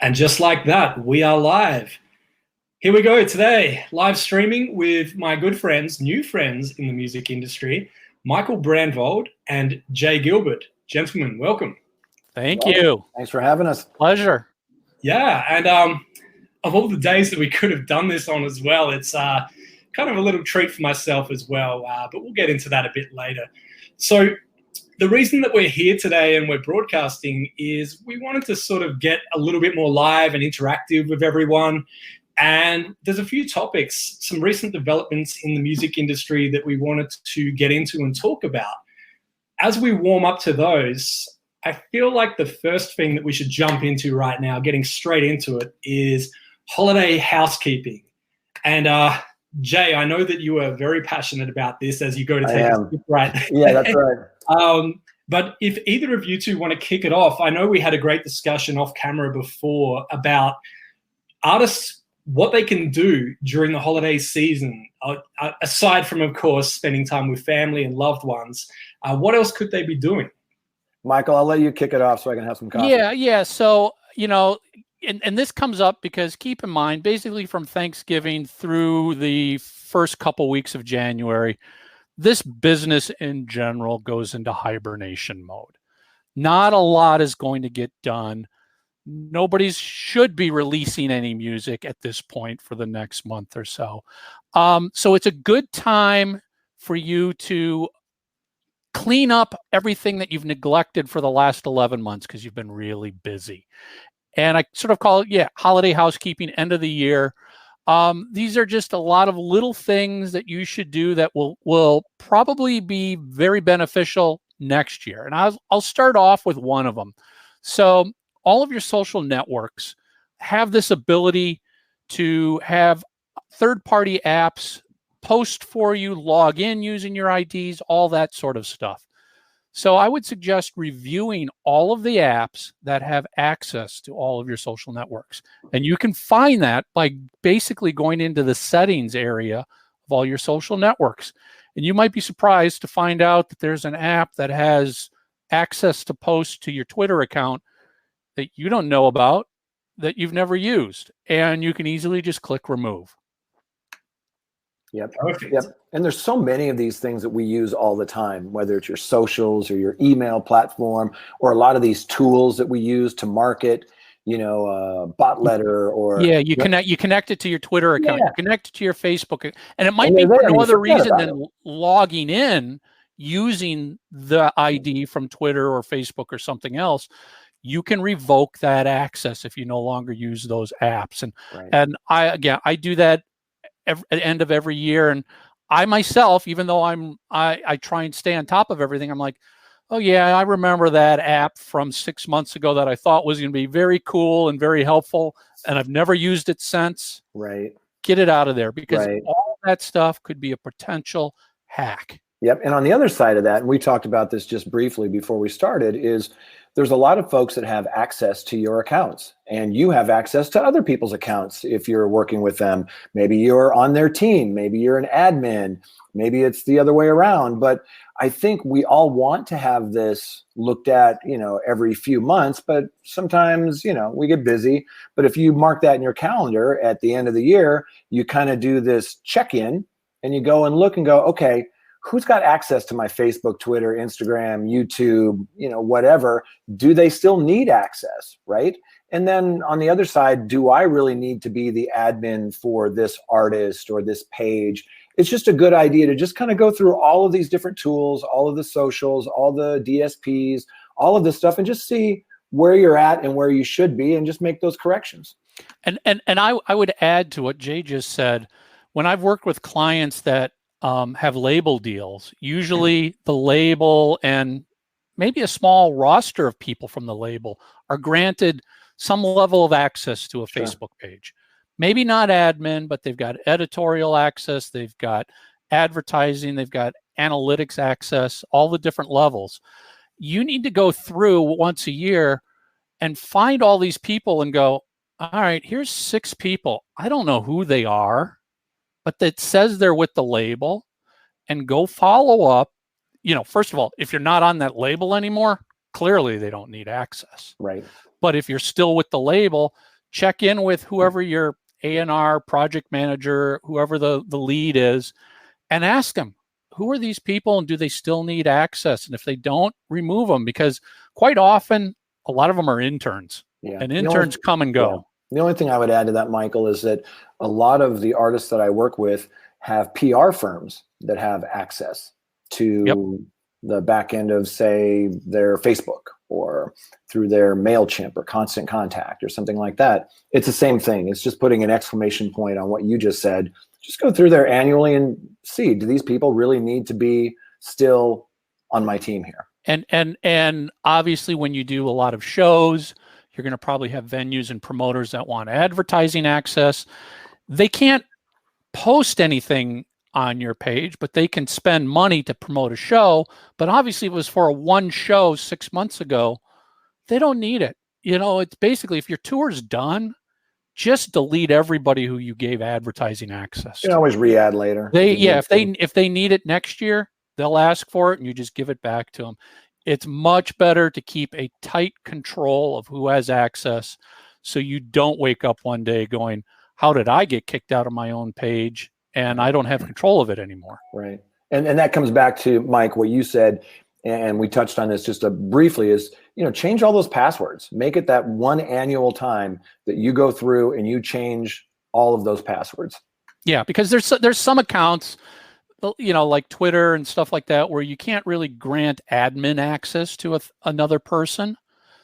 And just like that, we are live. Here we go today, live streaming with my good friends, new friends in the music industry, Michael Brandvold and Jay Gilbert. Gentlemen, welcome. Thank you. Thanks for having us. Pleasure. Yeah, and of all the days that we could have done this on as well, it's kind of a little treat for myself as well, but we'll get into that a bit later. So the reason that we're here today and we're broadcasting is we wanted to sort of get a little bit more live and interactive with everyone. And there's a few topics, some recent developments in the music industry that we wanted to get into and talk about. As we warm up to those, I feel like the first thing that we should jump into right now, getting straight into it, is holiday housekeeping. And Jay, I know that you are very passionate about this as you go to take a sip, right? Yeah, that's right. But if either of you two want to kick it off, I know we had a great discussion off camera before about artists, what they can do during the holiday season, aside from, of course, spending time with family and loved ones. What else could they be doing? Michael, I'll let you kick it off so I can have some coffee. Yeah. So, and this comes up because keep in mind, basically from Thanksgiving through the first couple weeks of January, this business in general goes into hibernation mode. Not a lot is going to get done. Nobody should be releasing any music at this point for the next month or so. So it's a good time for you to clean up everything that you've neglected for the last 11 months because you've been really busy. And I sort of call it, holiday housekeeping, end of the year. These are just a lot of little things that you should do that will probably be very beneficial next year. And I'll start off with one of them. So all of your social networks have this ability to have third-party apps post for you, log in using your IDs, all that sort of stuff. So I would suggest reviewing all of the apps that have access to all of your social networks. And you can find that by basically going into the settings area of all your social networks. And you might be surprised to find out that there's an app that has access to post to your Twitter account that you don't know about, that you've never used. And you can easily just click remove. Yep. Perfect. Yep. And there's so many of these things that we use all the time, whether it's your socials or your email platform, or a lot of these tools that we use to market, bot letter or you connect it to your Twitter account, you connect it to your Facebook, and it might be for no other reason than logging in using the ID from Twitter or Facebook or something else. You can revoke that access if you no longer use those apps. And I do that at the end of every year. And I myself, even though I try and stay on top of everything, I'm like, oh yeah, I remember that app from 6 months ago that I thought was going to be very cool and very helpful, and I've never used it since. Right. Get it out of there, because all that stuff could be a potential hack. Yep. And on the other side of that, and we talked about this just briefly before we started, is there's a lot of folks that have access to your accounts, and you have access to other people's accounts if you're working with them. Maybe you're on their team, maybe you're an admin, maybe it's the other way around. But I think we all want to have this looked at, every few months, but sometimes, we get busy. But if you mark that in your calendar at the end of the year, you kind of do this check-in and you go and look and go, okay, who's got access to my Facebook, Twitter, Instagram, YouTube, whatever? Do they still need access, right? And then on the other side, do I really need to be the admin for this artist or this page? It's just a good idea to just kind of go through all of these different tools, all of the socials, all the DSPs, all of this stuff, and just see where you're at and where you should be, and just make those corrections. And I would add to what Jay just said. When I've worked with clients that have label deals, usually the label and maybe a small roster of people from the label are granted some level of access to a Facebook page. Maybe not admin, but they've got editorial access, they've got advertising, they've got analytics access, all the different levels. You need to go through once a year and find all these people and go, all right, here's 6 people. I don't know who they are, but that says they're with the label, and go follow up. First of all, if you're not on that label anymore, clearly they don't need access. Right. But if you're still with the label, check in with whoever your A&R project manager, whoever the lead is, and ask them, who are these people and do they still need access? And if they don't, remove them, because quite often a lot of them are interns, and interns come and go. Yeah. The only thing I would add to that, Michael, is that a lot of the artists that I work with have PR firms that have access to the back end of, say, their Facebook or through their MailChimp or Constant Contact or something like that. It's the same thing. It's just putting an exclamation point on what you just said. Just go through there annually and see, do these people really need to be still on my team here? And obviously, when you do a lot of shows, you're going to probably have venues and promoters that want advertising access. They can't post anything on your page, but they can spend money to promote a show. But obviously, it was for a one show 6 months ago. They don't need it. It's basically, if your tour's done, just delete everybody who you gave advertising access. You can always re-add later. If they need it next year, they'll ask for it, and you just give it back to them. It's much better to keep a tight control of who has access, so you don't wake up one day going, how did I get kicked out of my own page and I don't have control of it anymore? Right. And that comes back to, Mike, what you said, and we touched on this just briefly, is, change all those passwords. Make it that one annual time that you go through and you change all of those passwords. Yeah, because there's some accounts, like Twitter and stuff like that, where you can't really grant admin access to another person.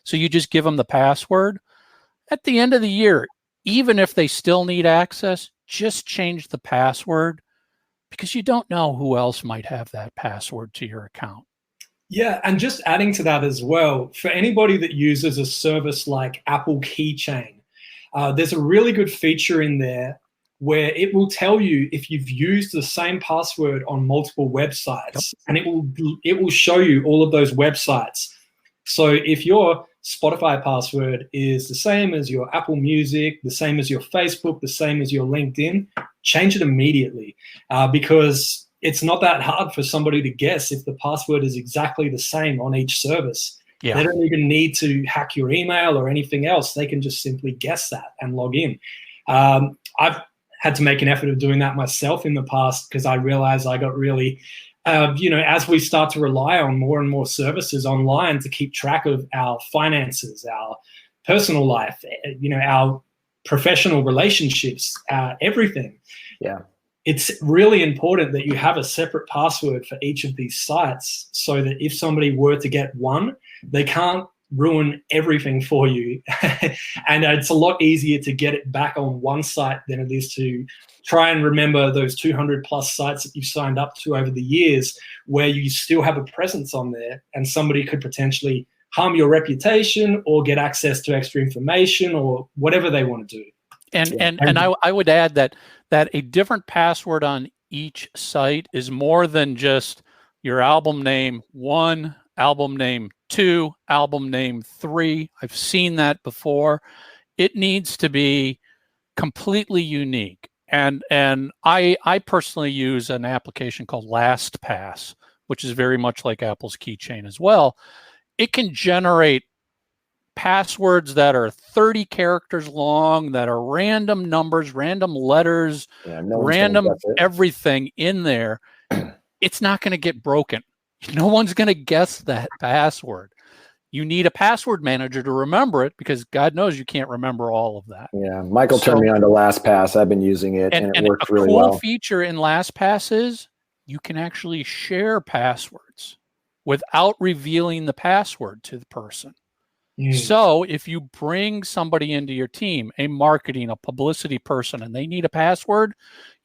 So you just give them the password. At the end of the year, even if they still need access, just change the password, because you don't know who else might have that password to your account. Yeah, and just adding to that as well, for anybody that uses a service like Apple Keychain, there's a really good feature in there where it will tell you if you've used the same password on multiple websites, and it will show you all of those websites. So if your Spotify password is the same as your Apple Music, the same as your Facebook, the same as your LinkedIn, change it immediately, because it's not that hard for somebody to guess if the password is exactly the same on each service. Yeah. They don't even need to hack your email or anything else. They can just simply guess that and log in. I've had to make an effort of doing that myself in the past, because I realized I got really, as we start to rely on more and more services online to keep track of our finances, our personal life, our professional relationships, everything. Yeah. It's really important that you have a separate password for each of these sites, so that if somebody were to get one, they can't ruin everything for you. And it's a lot easier to get it back on one site than it is to try and remember those 200 plus sites that you've signed up to over the years, where you still have a presence on there and somebody could potentially harm your reputation or get access to extra information or whatever they want to do. And I would add that a different password on each site is more than just your album name 1, album name 2, album name 3. I've seen that before. It needs to be completely unique. And I personally use an application called LastPass, which is very much like Apple's Keychain as well. It can generate passwords that are 30 characters long, that are random numbers, random letters, random everything in there. It's not going to get broken. No one's going to guess that password. You need a password manager to remember it, because God knows you can't remember all of that. Yeah, Michael turned me on to LastPass. I've been using it, and it works really well. A cool feature in LastPass is you can actually share passwords without revealing the password to the person. So if you bring somebody into your team, a marketing, a publicity person, and they need a password,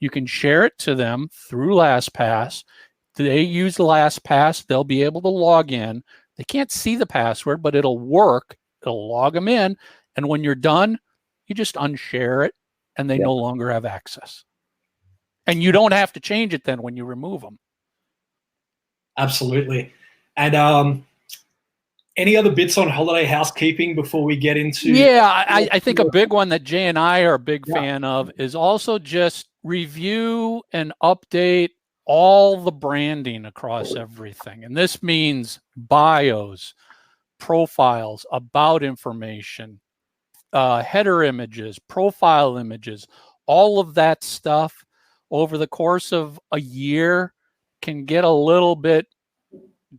you can share it to them through LastPass. They use LastPass, they'll be able to log in. They can't see the password, but it'll work. It'll log them in. And when you're done, you just unshare it, and they no longer have access. And you don't have to change it then when you remove them. Absolutely. And any other bits on holiday housekeeping before we get into? Yeah, I think a big one that Jay and I are a big fan of is also just review and update all the branding across everything. And this means bios, profiles, about information, header images, profile images, all of that stuff over the course of a year can get a little bit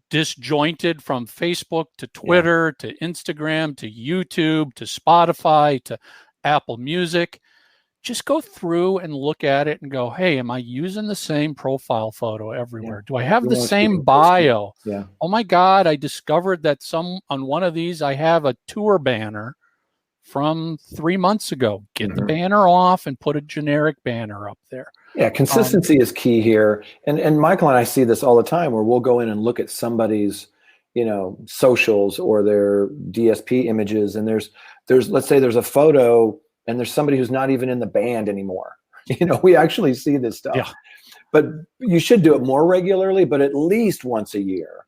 disjointed, from Facebook to Twitter to Instagram to YouTube to Spotify to Apple Music. Just go through and look at it and go, hey, am I using the same profile photo everywhere? Do I have the same bio? Yeah. Oh my God, I discovered that on one of these, I have a tour banner from 3 months ago. Get the banner off and put a generic banner up there. Yeah, consistency is key here. And Michael and I see this all the time, where we'll go in and look at somebody's, socials or their DSP images, and there's let's say there's a photo and there's somebody who's not even in the band anymore. We actually see this stuff. Yeah. But you should do it more regularly, but at least once a year.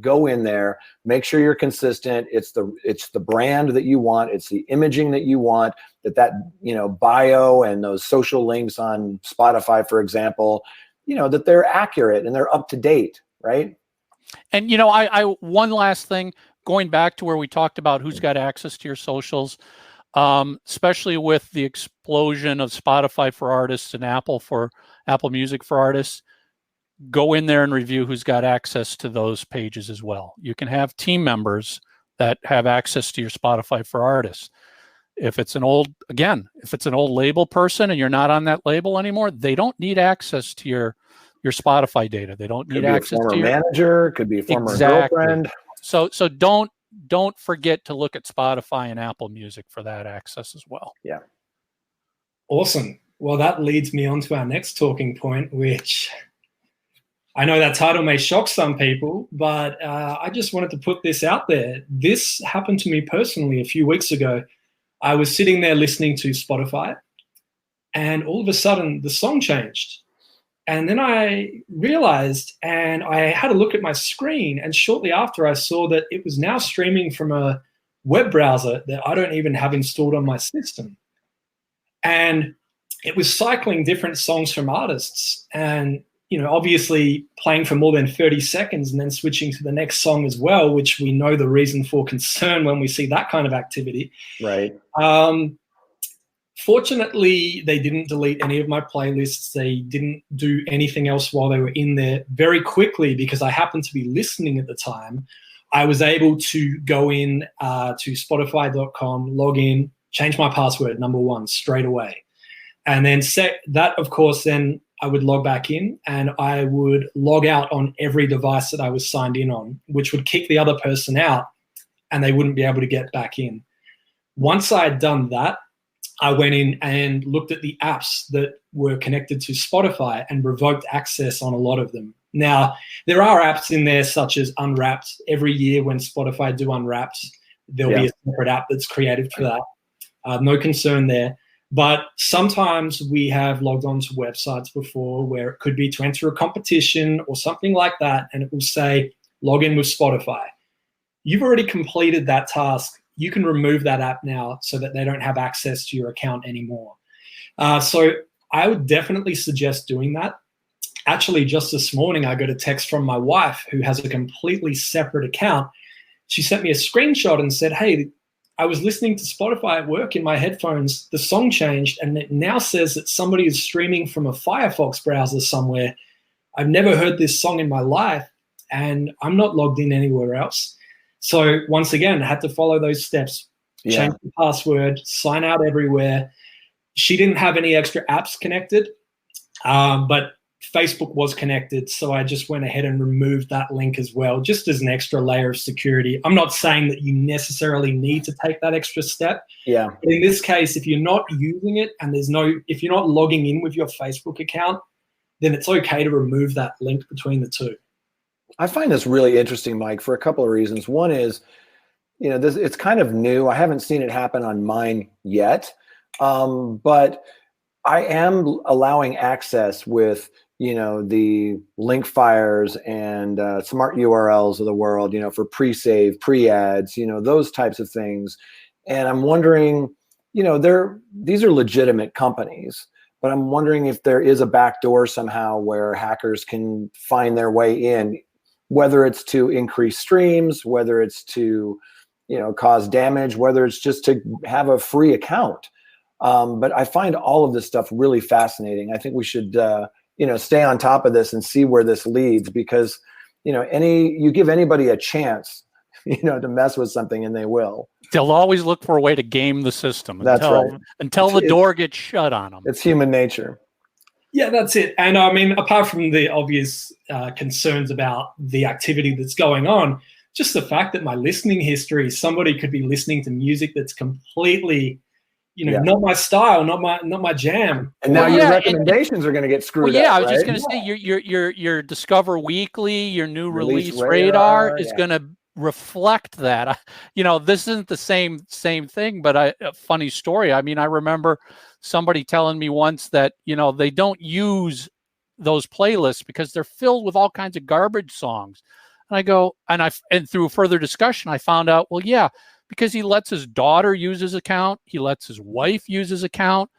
Go in there, make sure you're consistent. It's the brand that you want. It's the imaging that you want, that bio and those social links on Spotify, for example, that they're accurate and they're up to date, right? And, I one last thing, going back to where we talked about who's got access to your socials, especially with the explosion of Spotify for artists and Apple Music for artists. Go in there and review who's got access to those pages as well. You can have team members that have access to your Spotify for artists. If it's an old label person and you're not on that label anymore, they don't need access to your Spotify data. They don't need access to your manager, could be a former girlfriend. So don't forget to look at Spotify and Apple Music for that access as well. Yeah. Awesome. Well, that leads me on to our next talking point, which I know that title may shock some people, but I just wanted to put this out there. This happened to me personally a few weeks ago. I was sitting there listening to Spotify, and all of a sudden the song changed. And then I realized, and I had a look at my screen, and shortly after I saw that it was now streaming from a web browser that I don't even have installed on my system. And it was cycling different songs from artists, and obviously playing for more than 30 seconds and then switching to the next song as well, which we know the reason for concern when we see that kind of activity. Right. Fortunately, they didn't delete any of my playlists. They didn't do anything else while they were in there. Very quickly, because I happened to be listening at the time, I was able to go in to Spotify.com, log in, change my password, number one, straight away. And then set that, of course, then I would log back in and I would log out on every device that I was signed in on, which would kick the other person out and they wouldn't be able to get back in. Once I had done that, I went in and looked at the apps that were connected to Spotify and revoked access on a lot of them. Now, there are apps in there such as Unwrapped. Every year when Spotify do Unwrapped, there'll be a separate app that's created for that. No concern there. But sometimes we have logged on to websites before where it could be to enter a competition or something like that, and it will say, log in with Spotify. You've already completed that task. You can remove that app now so that they don't have access to your account anymore. So I would definitely suggest doing that. Actually, just this morning, I got a text from my wife who has a completely separate account. She sent me a screenshot and said, hey, I was listening to Spotify at work in my headphones. The song changed, and it now says that somebody is streaming from a Firefox browser somewhere. I've never heard this song in my life, and I'm not logged in anywhere else. So once again, I had to follow those steps, change the password, sign out everywhere. She didn't have any extra apps connected, but Facebook was connected, so I just went ahead and removed that link as well, just as an extra layer of security. I'm not saying that you necessarily need to take that extra step. Yeah. But in this case, if you're not using it and if you're not logging in with your Facebook account, then it's okay to remove that link between the two. I find this really interesting, Mike, for a couple of reasons. One is, it's kind of new. I haven't seen it happen on mine yet, but I am allowing access with the link fires and smart URLs of the world, for pre-save, pre-ads, those types of things. And I'm wondering, these are legitimate companies, but I'm wondering if there is a backdoor somehow where hackers can find their way in, whether it's to increase streams, whether it's to, cause damage, whether it's just to have a free account. But I find all of this stuff really fascinating. I think we should, stay on top of this and see where this leads, because, you give anybody a chance, to mess with something, and they will. They'll always look for a way to game the system until the door gets shut on them. It's human nature. Yeah, that's it. And I mean, apart from the obvious concerns about the activity that's going on, just the fact that my listening history, somebody could be listening to music that's completely, not my style, not my jam. And now your recommendations are going to get screwed up. I was just going to say your Discover Weekly, your new release radar is going to reflect that. This isn't the same thing, but a funny story. I mean, I remember somebody telling me once that they don't use those playlists because they're filled with all kinds of garbage songs. And I go, and through further discussion, I found out, well, yeah, because he lets his daughter use his account, he lets his wife use his account,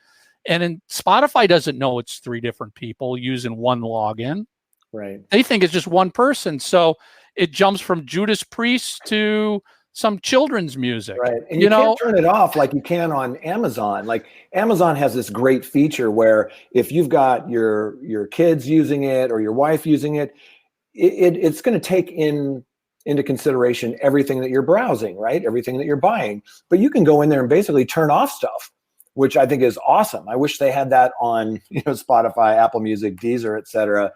and then Spotify doesn't know it's 3 different people using one login. Right. They think it's just one person. So it jumps from Judas Priest to some children's music. Right. And you can't turn it off like you can on Amazon. Like Amazon has this great feature where if you've got your kids using it or your wife using it, it's going to take into consideration everything that you're browsing, right? Everything that you're buying. But you can go in there and basically turn off stuff, which I think is awesome. I wish they had that on, Spotify, Apple Music, Deezer, et cetera,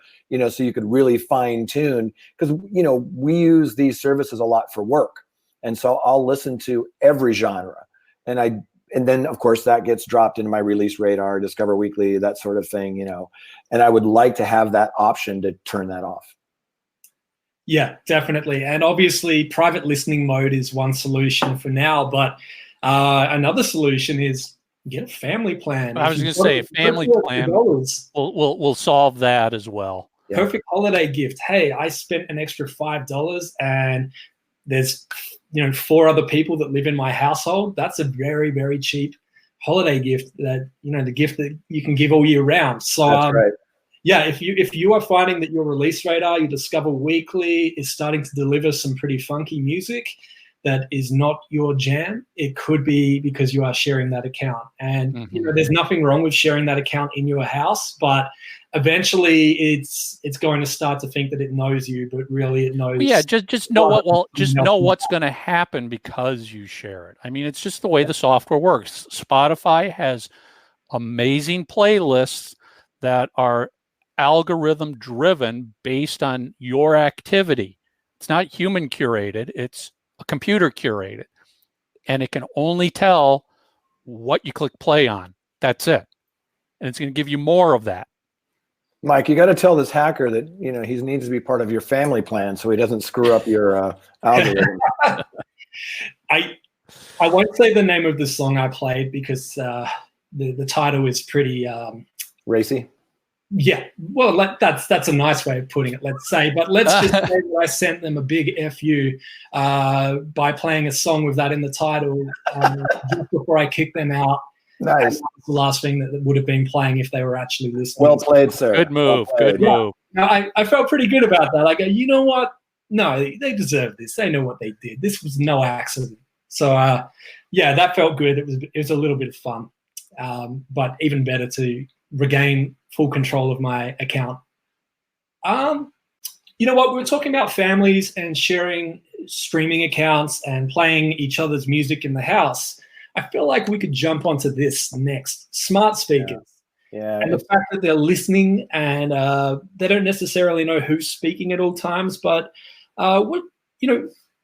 so you could really fine tune, because, we use these services a lot for work. And so I'll listen to every genre. And then of course that gets dropped into my release radar, Discover Weekly, that sort of thing, and I would like to have that option to turn that off. Yeah, definitely. And obviously private listening mode is one solution for now, but another solution is get a family plan. I was going to say a family plan will solve that as well. Yeah. Perfect holiday gift. Hey, I spent an extra $5 and there's 4 other people that live in my household. That's a very, very cheap holiday gift that, the gift that you can give all year round. So that's right. Yeah, if you are finding that your release radar, your Discover Weekly is starting to deliver some pretty funky music that is not your jam, it could be because you are sharing that account. And there's nothing wrong with sharing that account in your house, but eventually it's going to start to think that it knows you, but really it knows. Yeah, just know know what's going to happen because you share it. I mean, it's just the way the software works. Spotify has amazing playlists that are algorithm driven based on your activity. It's not human curated, it's a computer curated, and it can only tell what you click play on. That's it. And it's going to give you more of that. Mike, you got to tell this hacker that he needs to be part of your family plan so he doesn't screw up your algorithm. I won't say the name of the song I played because the title is pretty racy. Yeah, well, that's a nice way of putting it, let's say. But let's just say that I sent them a big FU by playing a song with that in the title just before I kicked them out. Nice. The last thing that would have been playing if they were actually listening. Well played, sir. Good move. Well played. Good move. Now, I felt pretty good about that. I go, you know what? No, they deserve this. They know what they did. This was no accident. So, yeah, that felt good. It was a little bit of fun, but even better to regain full control of my account. You know what? We were talking about families and sharing streaming accounts and playing each other's music in the house. I feel like we could jump onto this next. Smart speakers. Yeah. And the fact that they're listening and they don't necessarily know who's speaking at all times. But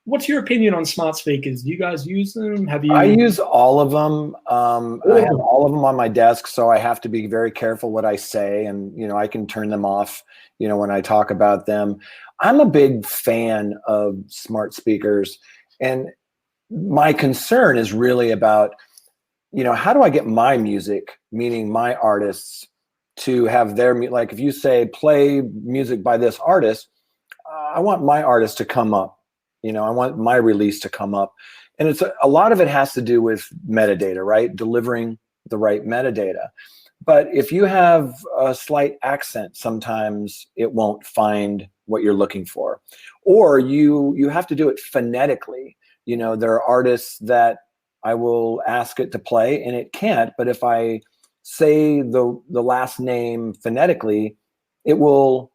what's your opinion on smart speakers? Do you guys use them? Have you? I use all of them. I have all of them on my desk, so I have to be very careful what I say, and I can turn them off. When I talk about them. I'm a big fan of smart speakers, and my concern is really about, how do I get my music, meaning my artists, to have their, like if you say play music by this artist, I want my artist to come up. I want my release to come up. And it's a lot of it has to do with metadata, right? Delivering the right metadata. But if you have a slight accent, sometimes it won't find what you're looking for. Or you have to do it phonetically. There are artists that I will ask it to play and it can't, but if I say the last name phonetically, it'll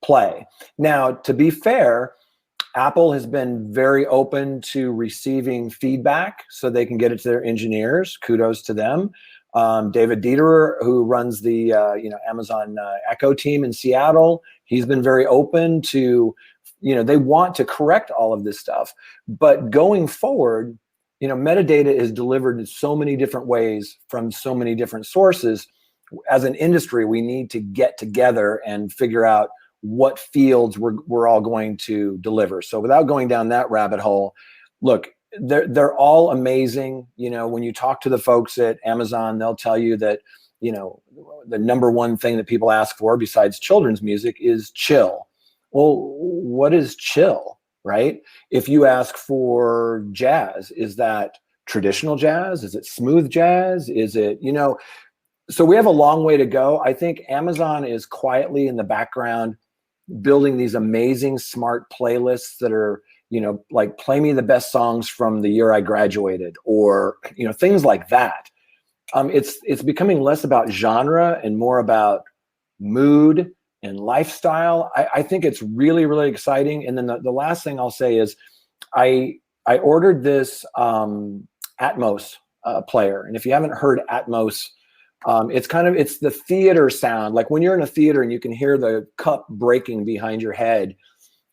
play. Now, to be fair, Apple has been very open to receiving feedback so they can get it to their engineers. Kudos to them. David Dieterer, who runs the Amazon Echo team in Seattle, he's been very open to, they want to correct all of this stuff. But going forward, metadata is delivered in so many different ways from so many different sources. As an industry, we need to get together and figure out what fields we're all going to deliver. So without going down that rabbit hole, look, they're all amazing. When you talk to the folks at Amazon, they'll tell you that, the number one thing that people ask for besides children's music is chill. Well, what is chill, right? If you ask for jazz, is that traditional jazz? Is it smooth jazz? Is it, so we have a long way to go. I think Amazon is quietly in the background building these amazing smart playlists that are, like play me the best songs from the year I graduated, or, things like that. It's becoming less about genre and more about mood and lifestyle. I think it's really, really exciting. And then the last thing I'll say is I ordered this Atmos player. And if you haven't heard Atmos, it's the theater sound. Like when you're in a theater and you can hear the cup breaking behind your head,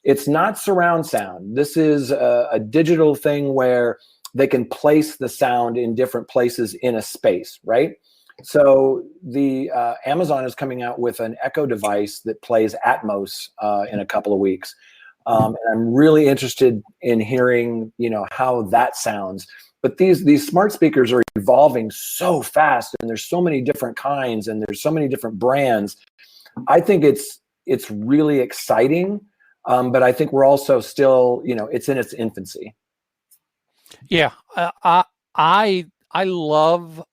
it's not surround sound. This is a digital thing where they can place the sound in different places in a space, right? So the Amazon is coming out with an Echo device that plays Atmos in a couple of weeks. And I'm really interested in hearing, how that sounds. But these smart speakers are evolving so fast, and there's so many different kinds, and there's so many different brands. I think it's really exciting, but I think we're also still, it's in its infancy. Yeah, I love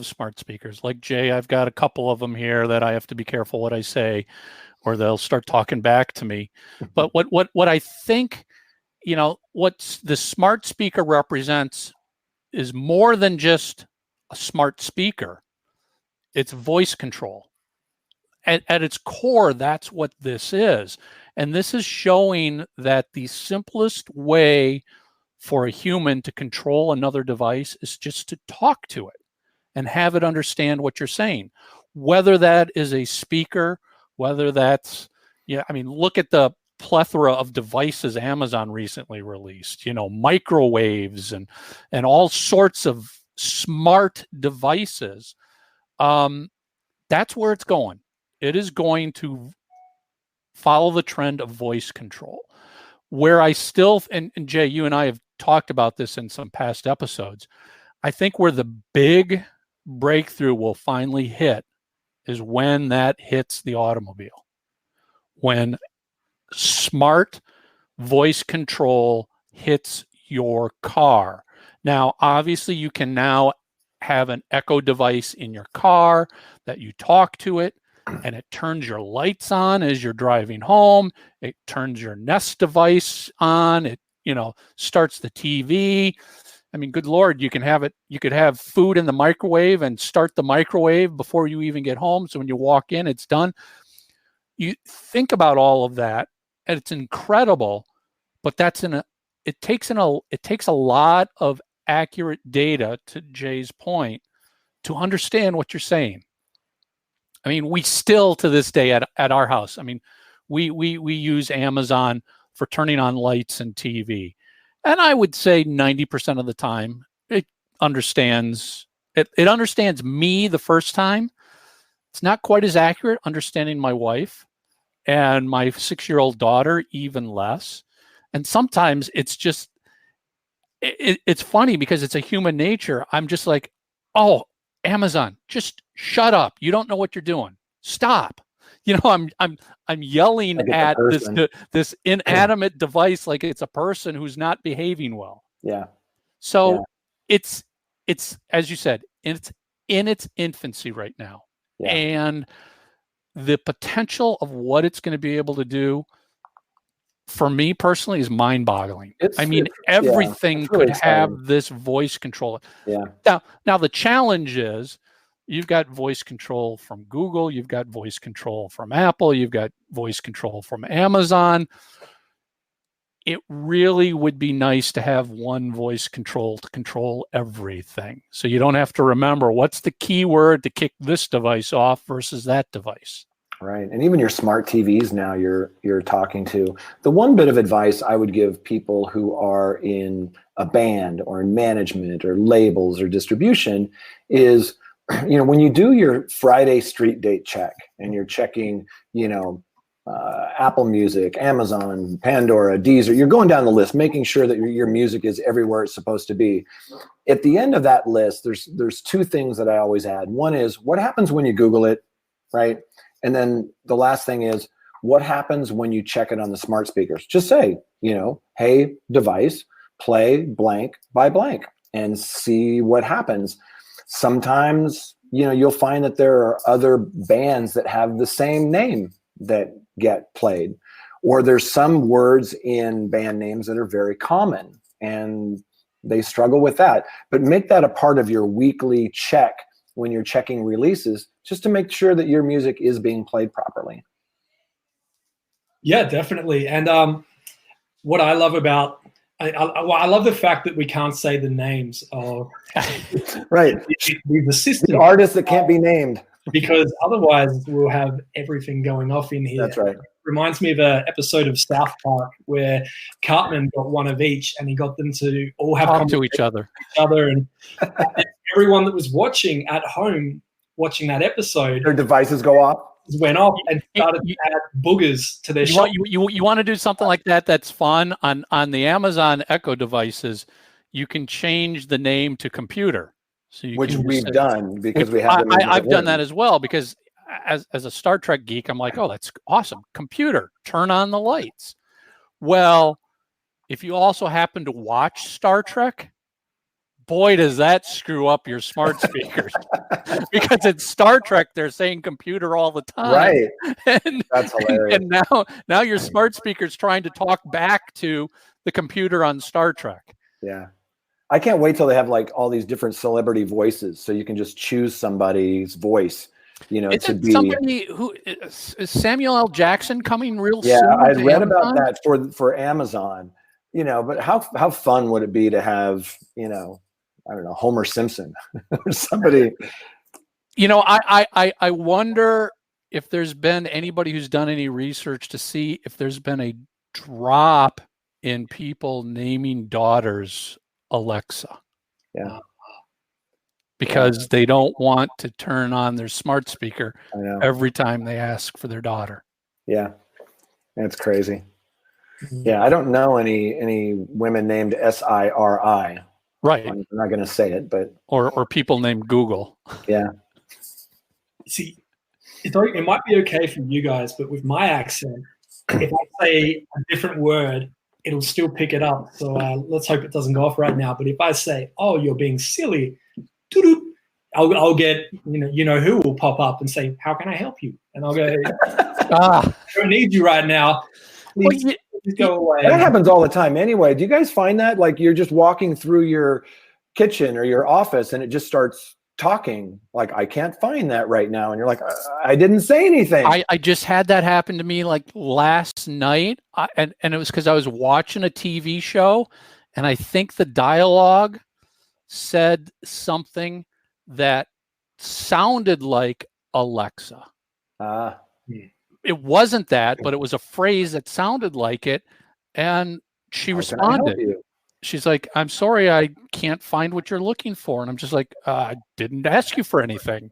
smart speakers. Like Jay, I've got a couple of them here that I have to be careful what I say, or they'll start talking back to me. But what I think, what the smart speaker represents is more than just a smart speaker. It's voice control. At its core, that's what this is. And this is showing that the simplest way for a human to control another device is just to talk to it and have it understand what you're saying. Whether that is a speaker, whether that's, look at the plethora of devices Amazon recently released, microwaves and all sorts of smart devices. That's where it's going. It is going to follow the trend of voice control. Where I still, and Jay, you and I have talked about this in some past episodes, I think where the big breakthrough will finally hit is when that hits the automobile. When smart voice control hits your car. Now, obviously, you can now have an Echo device in your car that you talk to it, and it turns your lights on as you're driving home. It turns your Nest device on. It, starts the TV. I mean, good Lord, you can have it. You could have food in the microwave and start the microwave before you even get home. So when you walk in, it's done. You think about all of that, and it's incredible. But it takes a lot of accurate data, to Jay's point, to understand what you're saying. I mean, we still to this day at our house, we use Amazon for turning on lights and TV. And I would say 90% of the time it understands me the first time. It's not quite as accurate understanding my wife and my 6-year-old daughter, even less. And sometimes it's just, it's funny because it's a human nature. I'm just like, oh, Amazon, just shut up. You don't know what you're doing. Stop. I'm yelling like at this inanimate device like it's a person who's not behaving well. Yeah. So it's as you said, it's in its infancy right now. Yeah. And the potential of what it's going to be able to do, for me personally, is mind-boggling. It's Everything it's really could have exciting. this voice control. Yeah. Now the challenge is you've got voice control from Google, you've got voice control from Apple, you've got voice control from Amazon. It really would be nice to have one voice control to control everything. So you don't have to remember what's the keyword to kick this device off versus that device. Right. And even your smart TVs now you're talking to. The one bit of advice I would give people who are in a band or in management or labels or distribution is, when you do your Friday street date check and you're checking, Apple Music, Amazon, Pandora, Deezer, you're going down the list, making sure that your music is everywhere it's supposed to be. At the end of that list, there's two things that I always add. One is what happens when you Google it, right? And then the last thing is what happens when you check it on the smart speakers? Just say, hey, device, play blank by blank and see what happens. Sometimes, you'll find that there are other bands that have the same name that get played, or there's some words in band names that are very common and they struggle with that. But make that a part of your weekly check when you're checking releases, just to make sure that your music is being played properly. Yeah, definitely. And what I love about, I love the fact that we can't say the names of right the system, the artists that can't be named, because otherwise we'll have everything going off in here. That's right. It reminds me of an episode of South Park where Cartman got one of each and he got them to all have talk to each other. And everyone that was watching at home, watching that episode, their devices go off, went off and started to add boogers to their shop. You want to do something like that? That's fun. On the Amazon Echo devices, you can change the name to computer. So which we've done because we have. I've done that as well because as a Star Trek geek, I'm like, oh, that's awesome. Computer, turn on the lights. Well, if you also happen to watch Star Trek, boy, does that screw up your smart speakers. Because in Star Trek, they're saying computer all the time. Right. And, that's hilarious. And now your smart speaker's trying to talk back to the computer on Star Trek. Yeah. I can't wait till they have like all these different celebrity voices, so you can just choose somebody's voice, to be somebody who is Samuel L. Jackson coming real soon. Yeah, I read about that for Amazon, but how fun would it be to have, I don't know, Homer Simpson or somebody. I wonder if there's been anybody who's done any research to see if there's been a drop in people naming daughters Alexa. Yeah. Because they don't want to turn on their smart speaker every time they ask for their daughter. Yeah. That's crazy. Yeah, I don't know any women named Siri. Right. I'm not going to say it, but or people named Google. Yeah. See, it might be okay for you guys, but with my accent, if I say a different word, it'll still pick it up. So let's hope it doesn't go off right now. But if I say, "Oh, you're being silly," I'll get who will pop up and say, "How can I help you?" And I'll go, "I don't need you right now. Please, go away." That happens all the time anyway. Do you guys find that like you're just walking through your kitchen or your office and it just starts talking like, "I can't find that right now," and you're like, "I didn't say anything." I just had that happen to me like last night, and it was because I was watching a TV show, and I think the dialogue said something that sounded like Alexa. It wasn't that, but it was a phrase that sounded like it, and she responded. She's like, "I'm sorry, I can't find what you're looking for." And I'm just like, I didn't ask you for anything.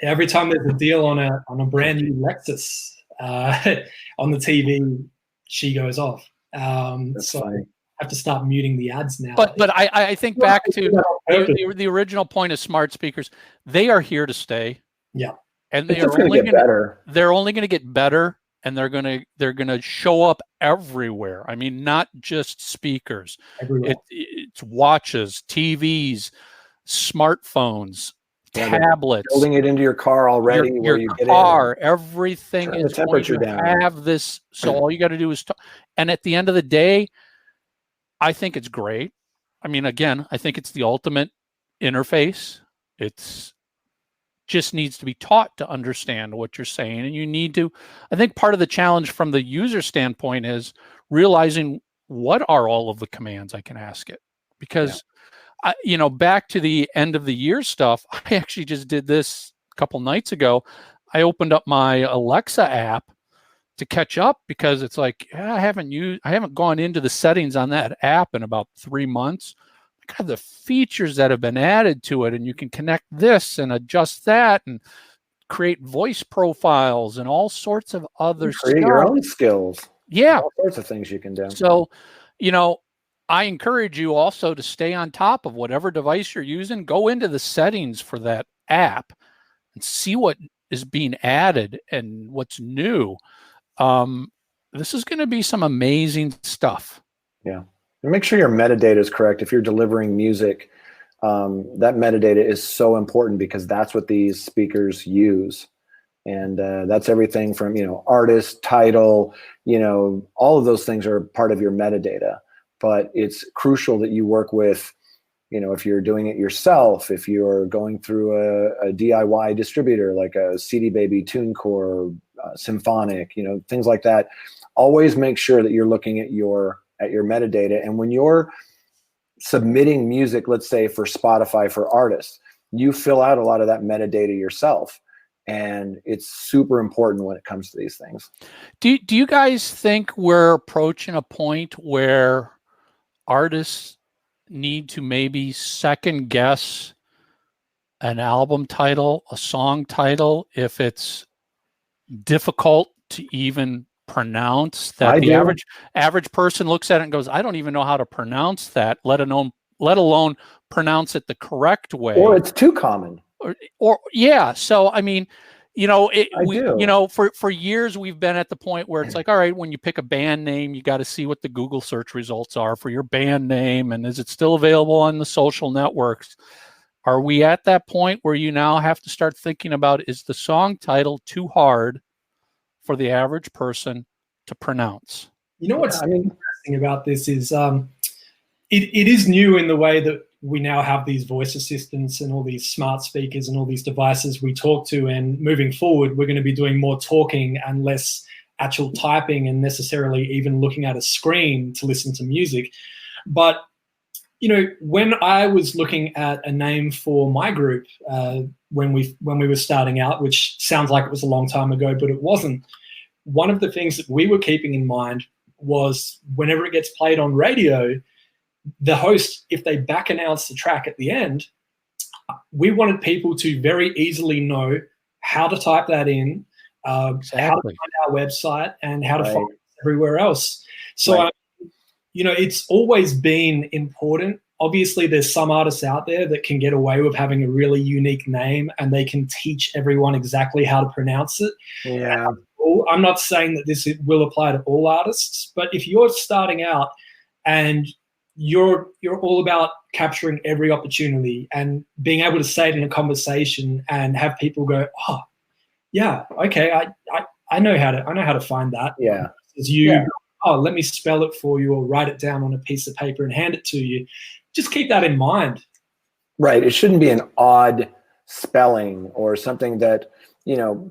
Every time there's a deal on a brand new Lexus on the TV, she goes off. So funny. I have to start muting the ads now. But I think back to the original point of smart speakers. They are here to stay. Yeah. And they're only going to get better. And they're gonna show up everywhere. I mean, not just speakers. It's watches, TVs, smartphones, tablets, building it into your car already. your where you get car, in, everything turn the is going temperature to down. have this. So all you got to do is, and at the end of the day, I think it's great. I mean, again, I think it's the ultimate interface. It's just needs to be taught to understand what you're saying. And you need to, I think part of the challenge from the user standpoint is realizing what are all of the commands I can ask it. Because, back to the end of the year stuff, I actually just did this a couple nights ago. I opened up my Alexa app to catch up because it's like, I haven't gone into the settings on that app in about 3 months. God, the features that have been added to it, and you can connect this and adjust that and create voice profiles and all sorts of other stuff. Create your own skills. Yeah. All sorts of things you can do. So, I encourage you also to stay on top of whatever device you're using. Go into the settings for that app and see what is being added and what's new. This is going to be some amazing stuff. Yeah. And make sure your metadata is correct. If you're delivering music, that metadata is so important because that's what these speakers use. And that's everything from, artist, title, all of those things are part of your metadata. But it's crucial that you work with, if you're doing it yourself, if you're going through a DIY distributor like a CD Baby, TuneCore, Symphonic, things like that, always make sure that you're looking at your metadata. And when you're submitting music, let's say for Spotify for artists, you fill out a lot of that metadata yourself. And it's super important when it comes to these things. Do you guys think we're approaching a point where artists need to maybe second guess an album title, a song title, if it's difficult to even pronounce, that the average person looks at it and goes, I don't even know how to pronounce that, let alone pronounce it the correct way. Or it's too common. Or yeah. So, I mean, do. For years we've been at the point where it's like, all right, when you pick a band name, you got to see what the Google search results are for your band name. And is it still available on the social networks? Are we at that point where you now have to start thinking about, is the song title too hard for the average person to pronounce? What's interesting about this is it is new in the way that we now have these voice assistants and all these smart speakers and all these devices we talk to. And moving forward, we're going to be doing more talking and less actual typing and necessarily even looking at a screen to listen to music. But when I was looking at a name for my group when we were starting out, which sounds like it was a long time ago, but it wasn't, one of the things that we were keeping in mind was whenever it gets played on radio, the host, if they back announce the track at the end, we wanted people to very easily know how to type that in, how to find our website, and how to find it everywhere else. So, it's always been important. Obviously, there's some artists out there that can get away with having a really unique name and they can teach everyone exactly how to pronounce it. Yeah. I'm not saying that this will apply to all artists, but if you're starting out and you're all about capturing every opportunity and being able to say it in a conversation and have people go, oh, yeah, okay, I know how to find that. Yeah. Oh, let me spell it for you or write it down on a piece of paper and hand it to you. Just keep that in mind. Right. It shouldn't be an odd spelling or something that,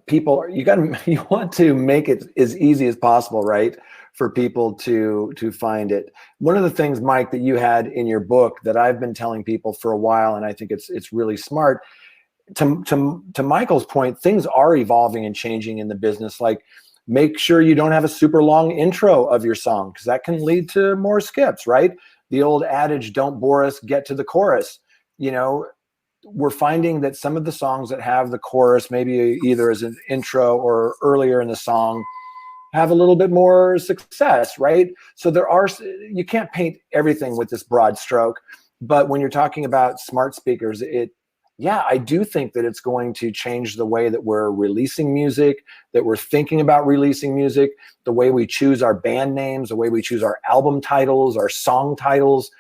people, you want to make it as easy as possible, right, for people to find it. One of the things, Mike, that you had in your book that I've been telling people for a while, and I think it's really smart, to Michael's point, things are evolving and changing in the business. Like, make sure you don't have a super long intro of your song, because that can lead to more skips, right? The old adage, don't bore us, get to the chorus. We're finding that some of the songs that have the chorus, maybe either as an intro or earlier in the song, have a little bit more success, right? So you can't paint everything with this broad stroke, but when you're talking about smart speakers, I do think that it's going to change the way that we're releasing music, that we're thinking about releasing music, the way we choose our band names, the way we choose our album titles, our song titles,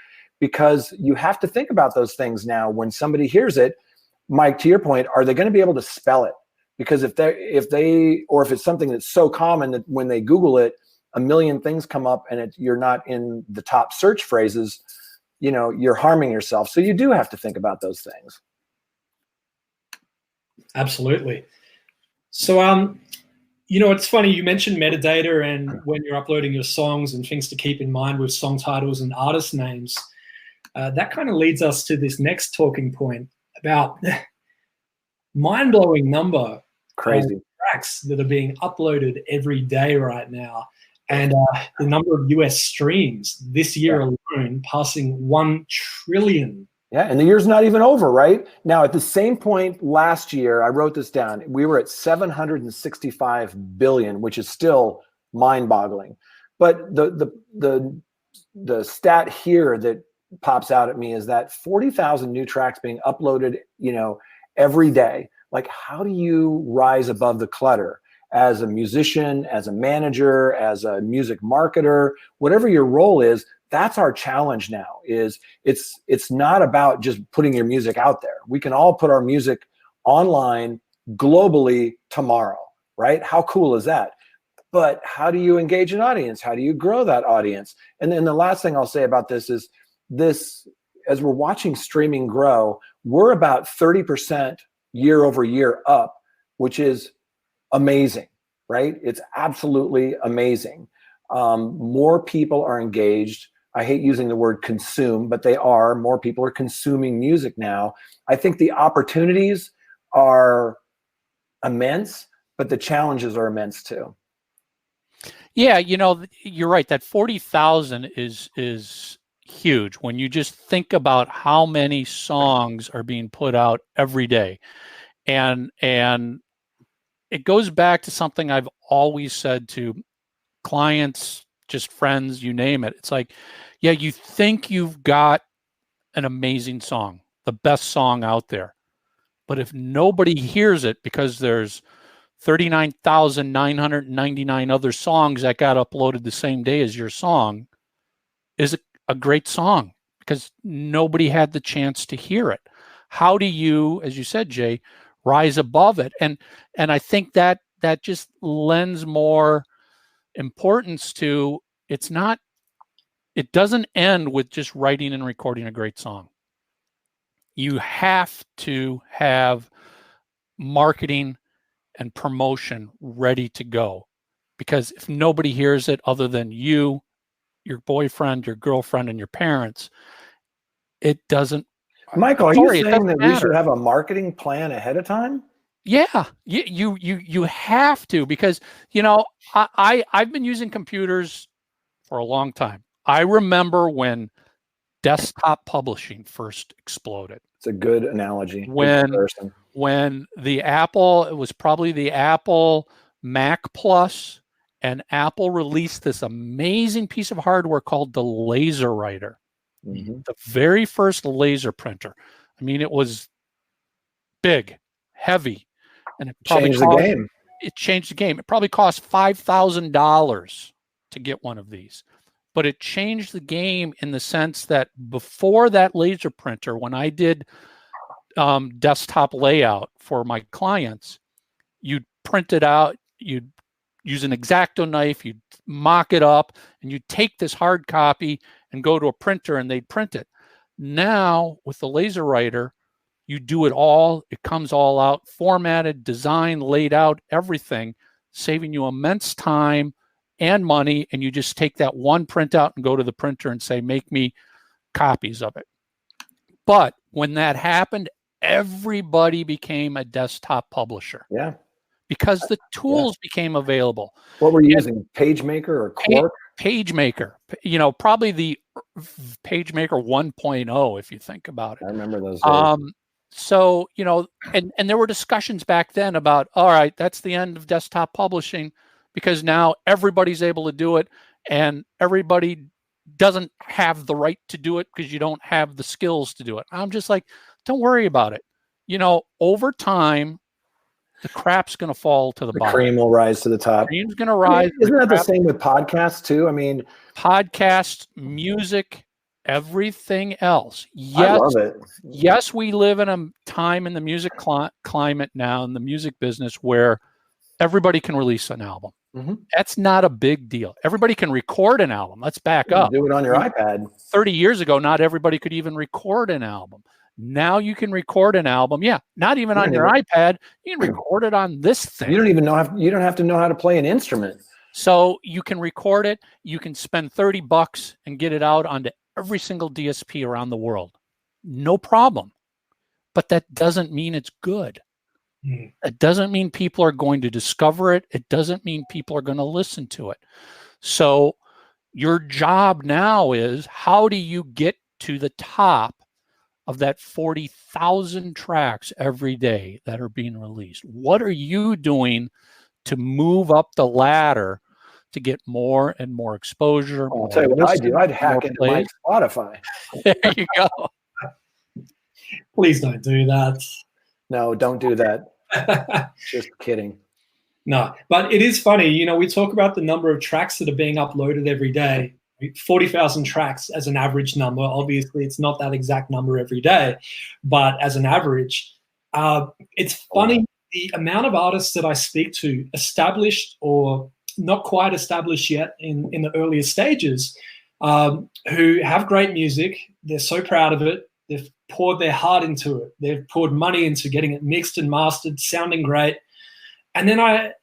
because you have to think about those things now. When somebody hears it, Mike, to your point, are they going to be able to spell it? Because if it's something that's so common that when they Google it, a million things come up and you're not in the top search phrases, you're harming yourself. So you do have to think about those things. Absolutely. So, it's funny, you mentioned metadata and when you're uploading your songs and things to keep in mind with song titles and artist names. That kind of leads us to this next talking point about mind-blowing number Crazy of tracks that are being uploaded every day right now. And the number of US streams this year alone passing 1 trillion. Yeah, and the year's not even over, right? Now, at the same point last year, I wrote this down, we were at 765 billion, which is still mind-boggling. But the stat here that pops out at me is that 40,000 new tracks being uploaded, every day. Like, how do you rise above the clutter as a musician, as a manager, as a music marketer, whatever your role is? That's our challenge now. It's not about just putting your music out there. We can all put our music online globally tomorrow, right? How cool is that? But how do you engage an audience? How do you grow that audience? And then the last thing I'll say about this is as we're watching streaming grow, we're about 30% year over year up, which is amazing, right? It's absolutely amazing. More people are engaged. I hate using the word consume, but more people are consuming music now. I think the opportunities are immense, but the challenges are immense too. Yeah, you're right. That 40,000 is huge when you just think about how many songs are being put out every day. And it goes back to something I've always said to clients, just friends, you name it. It's like, yeah, you think you've got an amazing song, the best song out there. But if nobody hears it because there's 39,999 other songs that got uploaded the same day as your song, is it a great song? Because nobody had the chance to hear it. How do you, as you said, Jay, rise above it? And I think that just lends more importance to it doesn't end with just writing and recording a great song. You have to have marketing and promotion ready to go, because if nobody hears it other than you, your boyfriend, your girlfriend, and your parents, it doesn't. Michael, are you saying that we should have a marketing plan ahead of time? Yeah, you have to, because I've been using computers for a long time. I remember when desktop publishing first exploded. It's a good analogy. When it was probably the Apple Mac Plus, and Apple released this amazing piece of hardware called the Laser Writer. Mm-hmm. The very first laser printer. I mean, it was big, heavy, and it changed the game. It changed the game. It probably cost $5,000 to get one of these. But it changed the game in the sense that before that laser printer, when I did desktop layout for my clients, you'd print it out, you'd use an X-Acto knife, you'd mock it up, and you'd take this hard copy and go to a printer and they'd print it. Now, with the Laser Writer, you do it all. It comes all out, formatted, designed, laid out, everything, saving you immense time and money, and you just take that one printout and go to the printer and say, make me copies of it. But when that happened, everybody became a desktop publisher. Yeah. Because the tools became available. What were you using? PageMaker or Quark? PageMaker. Probably the PageMaker 1.0, if you think about it. I remember those days. So, and there were discussions back then about, all right, that's the end of desktop publishing, because now everybody's able to do it, and everybody doesn't have the right to do it because you don't have the skills to do it. I'm just like, don't worry about it. Over time, the crap's going to fall to the bottom. The cream will rise to the top. The cream's going to rise. Isn't that the same with podcasts too? I mean, podcasts, music, everything else. Yes, I love it. Yes, we live in a time in the music climate now in the music business where everybody can release an album. Mm-hmm. That's not a big deal. Everybody can record an album. Let's back up. Do it on your iPad. 30 years ago, not everybody could even record an album. Now you can record an album. Yeah, not even on your iPad. You can record it on this thing. You don't have to know how to play an instrument. So you can record it. You can spend $30 and get it out onto every single DSP around the world. No problem. But that doesn't mean it's good. It doesn't mean people are going to discover it. It doesn't mean people are going to listen to it. So your job now is, how do you get to the top of that 40,000 tracks every day that are being released? What are you doing to move up the ladder to get more and more exposure? I'll tell you what I'd do. I'd hack into my Spotify. There you go. Please don't do that. No, don't do that. Just kidding. No, but it is funny. You know, we talk about the number of tracks that are being uploaded every day. 40,000 tracks as an average number. Obviously, it's not that exact number every day, but as an average, it's funny the amount of artists that I speak to, established or not quite established yet in the earlier stages, who have great music. They're so proud of it. They've poured their heart into it. They've poured money into getting it mixed and mastered, sounding great. And then I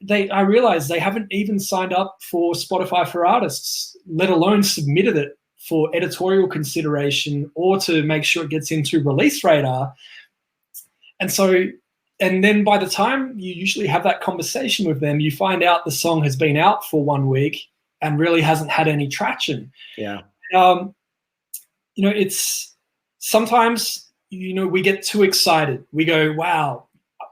realized they haven't even signed up for Spotify for Artists, let alone submitted it for editorial consideration or to make sure it gets into release radar. And then by the time you usually have that conversation with them, you find out the song has been out for 1 week and really hasn't had any traction. Yeah. It's sometimes, we get too excited. We go, wow,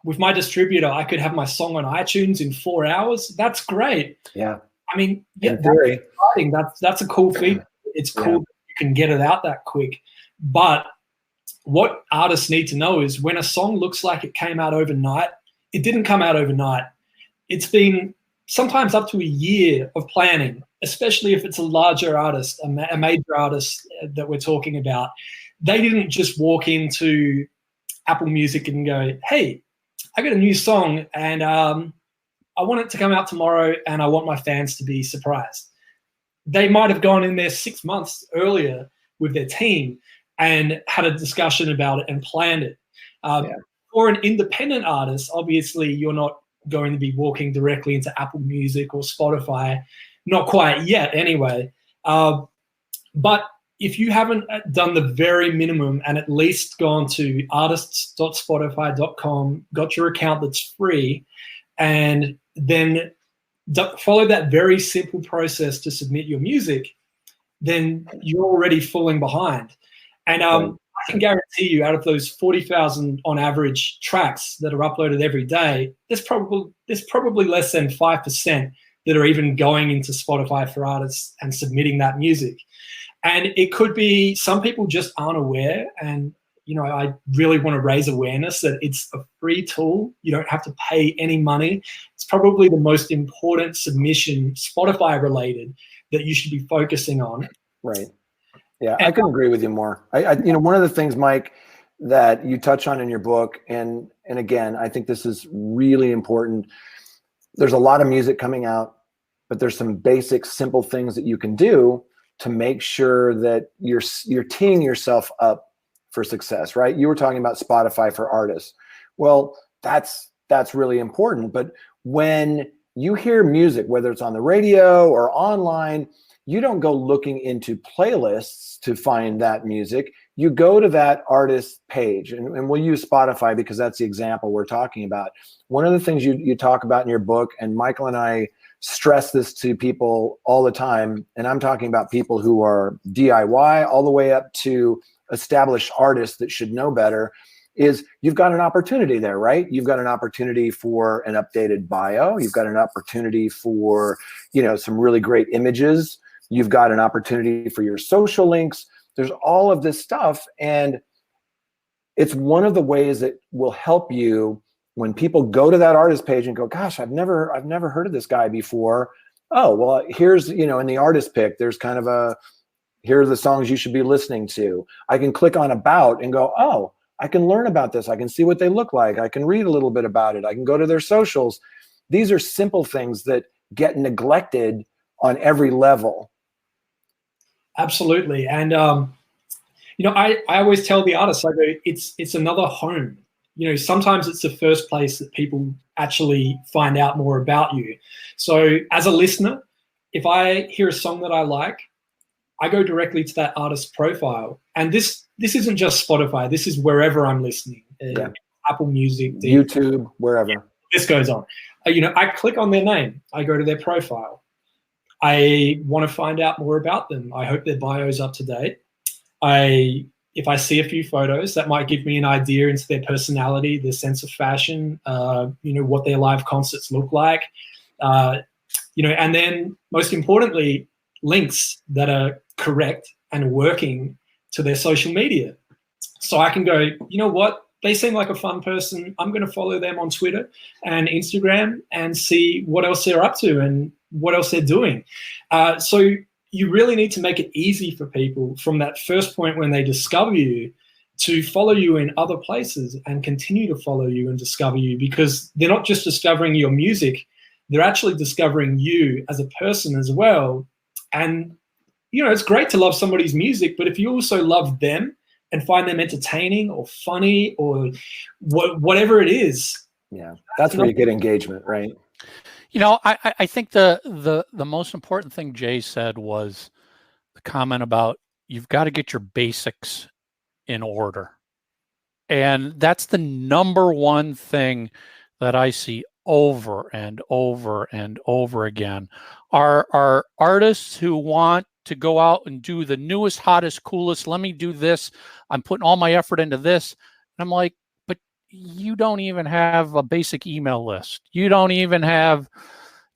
with my distributor, I could have my song on iTunes in 4 hours. That's great. Yeah. I mean, yeah, that's exciting. That's a cool feature. It's cool that you can get it out that quick. But what artists need to know is when a song looks like it came out overnight, it didn't come out overnight. It's been sometimes up to a year of planning, especially if it's a larger artist, a major artist that we're talking about. They didn't just walk into Apple Music and go, hey, I got a new song and I want it to come out tomorrow and I want my fans to be surprised. They might have gone in there 6 months earlier with their team and had a discussion about it and planned it. For an independent artist, obviously you're not going to be walking directly into Apple Music or Spotify, not quite yet anyway. But if you haven't done the very minimum and at least gone to artists.spotify.com, got your account that's free, and then follow that very simple process to submit your music, then you're already falling behind. And I can guarantee you, out of those 40,000 on average tracks that are uploaded every day, there's probably less than 5% that are even going into Spotify for Artists and submitting that music. And it could be some people just aren't aware. And, I really want to raise awareness that it's a free tool. You don't have to pay any money. It's probably the most important submission, Spotify related, that you should be focusing on. Right. Yeah, I can agree with you more. One of the things, Mike, that you touch on in your book, and again, I think this is really important. There's a lot of music coming out, but there's some basic, simple things that you can do to make sure that you're teeing yourself up for success, right? You were talking about Spotify for Artists. Well, that's really important. But when you hear music, whether it's on the radio or online, you don't go looking into playlists to find that music. You go to that artist page, and we'll use Spotify because that's the example we're talking about. One of the things you talk about in your book, and Michael and I stress this to people all the time, and I'm talking about people who are DIY all the way up to established artists that should know better, is you've got an opportunity there, right? You've got an opportunity for an updated bio. You've got an opportunity for, some really great images. You've got an opportunity for your social links. There's all of this stuff. And it's one of the ways that will help you when people go to that artist page and go, gosh, I've never heard of this guy before. Oh, well, here's, in the artist pick, there's kind of here are the songs you should be listening to. I can click on about and go, oh, I can learn about this. I can see what they look like. I can read a little bit about it. I can go to their socials. These are simple things that get neglected on every level. Absolutely. And, I always tell the artists, I go, it's another home. Sometimes it's the first place that people actually find out more about you. So as a listener, if I hear a song that I like, I go directly to that artist's profile. And this isn't just Spotify. This is wherever I'm listening. Apple Music, YouTube, wherever. This goes on. I click on their name. I go to their profile. I want to find out more about them. I hope their bio's up to date. If I see a few photos, that might give me an idea into their personality, their sense of fashion, what their live concerts look like. And then most importantly, links that are correct and working to their social media. So I can go, you know what? They seem like a fun person. I'm going to follow them on Twitter and Instagram and see what else they're up to and what else they're doing. So you really need to make it easy for people from that first point when they discover you to follow you in other places and continue to follow you and discover you, because they're not just discovering your music, they're actually discovering you as a person as well. And, it's great to love somebody's music, but if you also love them and find them entertaining or funny or whatever it is. Yeah, that's where you get engagement, right? I think the most important thing Jay said was the comment about you've got to get your basics in order. And that's the number one thing that I see over and over and over again. Are artists who want to go out and do the newest, hottest, coolest, let me do this. I'm putting all my effort into this. And I'm like, but you don't even have a basic email list. You don't even have,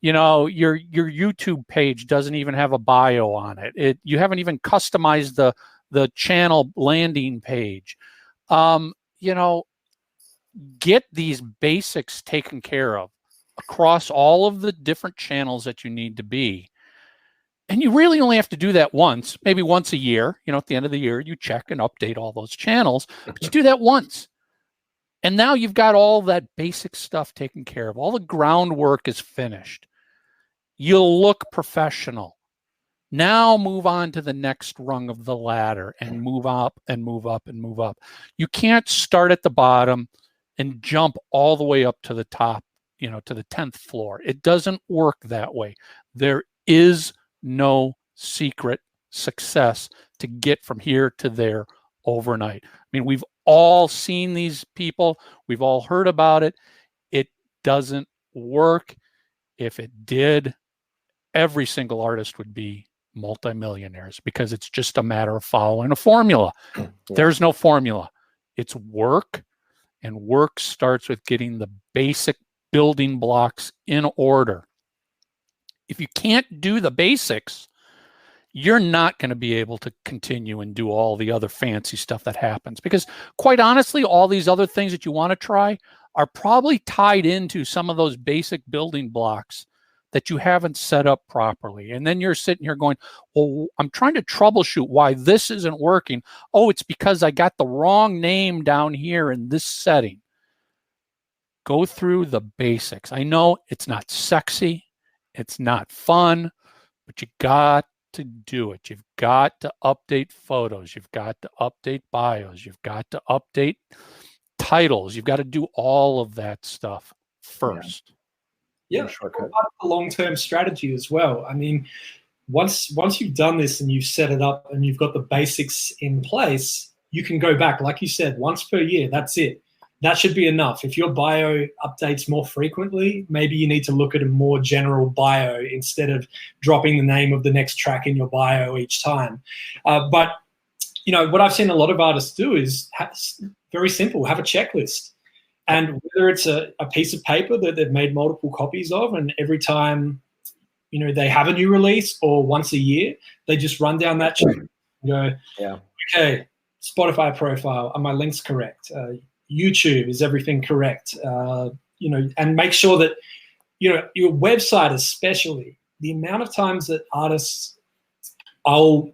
your YouTube page doesn't even have a bio on it. You haven't even customized the channel landing page. Get these basics taken care of across all of the different channels that you need to be. And you really only have to do that once, maybe once a year. At the end of the year, you check and update all those channels, but you do that once. And now you've got all that basic stuff taken care of. All the groundwork is finished. You'll look professional. Now move on to the next rung of the ladder and move up and move up and move up. You can't start at the bottom and jump all the way up to the top, to the 10th floor. It doesn't work that way. There is no secret success to get from here to there overnight. I mean, we've all seen these people. We've all heard about it. It doesn't work. If it did, every single artist would be multimillionaires, because it's just a matter of following a formula. Yeah. There's no formula. It's work, and work starts with getting the basic building blocks in order. If you can't do the basics, you're not going to be able to continue and do all the other fancy stuff that happens. Because quite honestly, all these other things that you want to try are probably tied into some of those basic building blocks that you haven't set up properly. And then you're sitting here going, well, I'm trying to troubleshoot why this isn't working. Oh, it's because I got the wrong name down here in this setting. Go through the basics. I know it's not sexy. It's not fun, but you got to do it. You've got to update photos. You've got to update bios. You've got to update titles. You've got to do all of that stuff first. Yeah, shortcut. A long-term strategy as well. I mean, once you've done this and you've set it up and you've got the basics in place, you can go back, like you said, once per year. That's it. That should be enough. If your bio updates more frequently, maybe you need to look at a more general bio instead of dropping the name of the next track in your bio each time. But what I've seen a lot of artists do is very simple, have a checklist. And whether it's a piece of paper that they've made multiple copies of, and every time, they have a new release, or once a year, they just run down that checklist and go, okay, Spotify profile, are my links correct? YouTube, is everything correct? And make sure that, your website especially, the amount of times that artists, I'll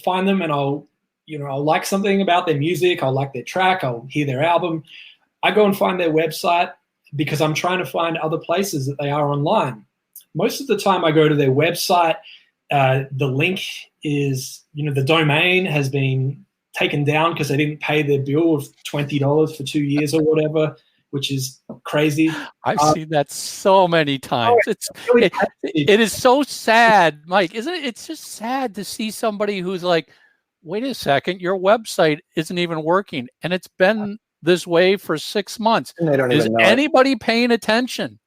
find them and I'll I'll like something about their music, I'll like their track, I'll hear their album. I go and find their website because I'm trying to find other places that they are online. Most of the time I go to their website, the link is, the domain has been taken down because they didn't pay their bill of $20 for 2 years or whatever, which is crazy. I've seen that so many times. It is so sad, Mike, isn't it? It's just sad to see somebody who's like, wait a second, your website isn't even working, and it's been this way for 6 months. And they don't Is even know anybody paying attention?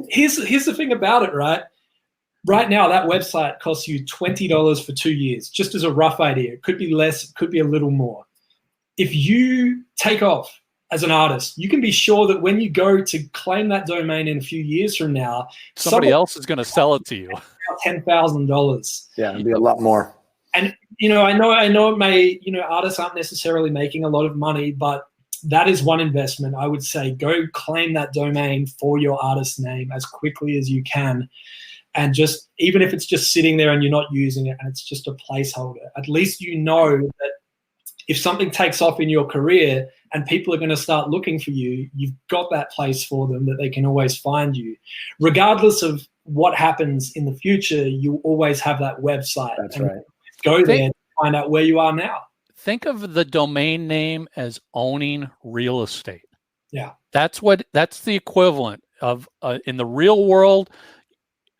Here's the thing about it, right? Right now, that website costs you $20 for 2 years, just as a rough idea. It could be less, it could be a little more. If you take off as an artist, you can be sure that when you go to claim that domain in a few years from now, somebody else is going to sell it to you. $10,000. Yeah, it'd be a lot more. And I know it may, artists aren't necessarily making a lot of money, but that is one investment. I would say go claim that domain for your artist name as quickly as you can. And just, even if it's just sitting there and you're not using it and it's just a placeholder, at least you know that if something takes off in your career and people are going to start looking for you, you've got that place for them that they can always find you. Regardless of what happens in the future, you always have that website. That's right. Go there and find out where you are now. Think of the domain name as owning real estate. Yeah. That's the equivalent of in the real world.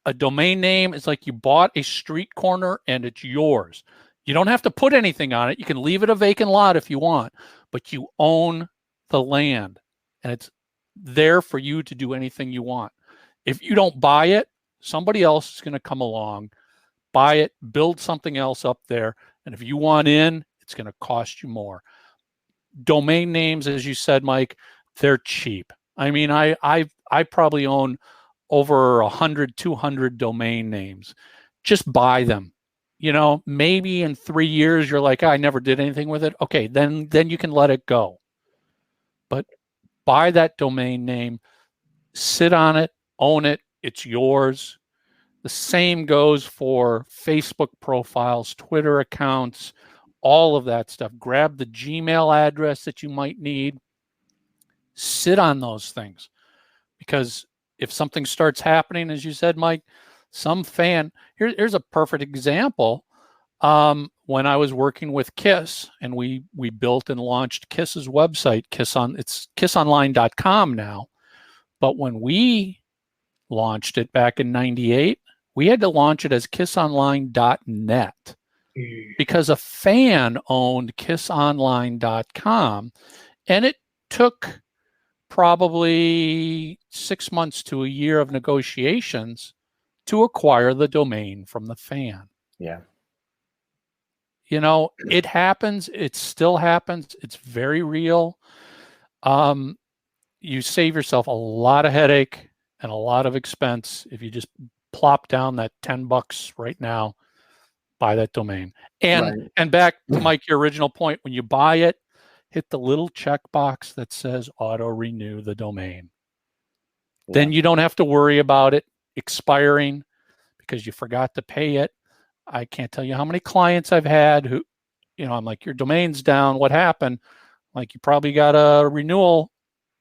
A domain name is like you bought a street corner and it's yours. You don't have to put anything on it. You can leave it a vacant lot if you want, but you own the land and it's there for you to do anything you want. If you don't buy it, somebody else is going to come along, buy it, build something else up there. And if you want in, it's going to cost you more. Domain names, as you said, Mike, they're cheap. I mean, I probably own over 100, 200 domain names. Just buy them. Maybe in 3 years, you're like, I never did anything with it. Okay, then you can let it go. But buy that domain name, sit on it, own it. It's yours. The same goes for Facebook profiles, Twitter accounts, all of that stuff. Grab the Gmail address that you might need. Sit on those things. Because if something starts happening, as you said, Mike, some fan, here's a perfect example. When I was working with KISS and we built and launched KISS's website, it's kissonline.com now. But when we launched it back in 98, we had to launch it as kissonline.net because a fan owned kissonline.com, and it took probably 6 months to a year of negotiations to acquire the domain from the fan. Yeah. It happens. It still happens. It's very real. You save yourself a lot of headache and a lot of expense if you just plop down that $10 right now, buy that domain. And back to Mike, your original point, when you buy it, hit the little checkbox that says auto renew the domain. Yeah. Then you don't have to worry about it expiring because you forgot to pay it. I can't tell you how many clients I've had who, I'm like, your domain's down. What happened? Like, you probably got a renewal.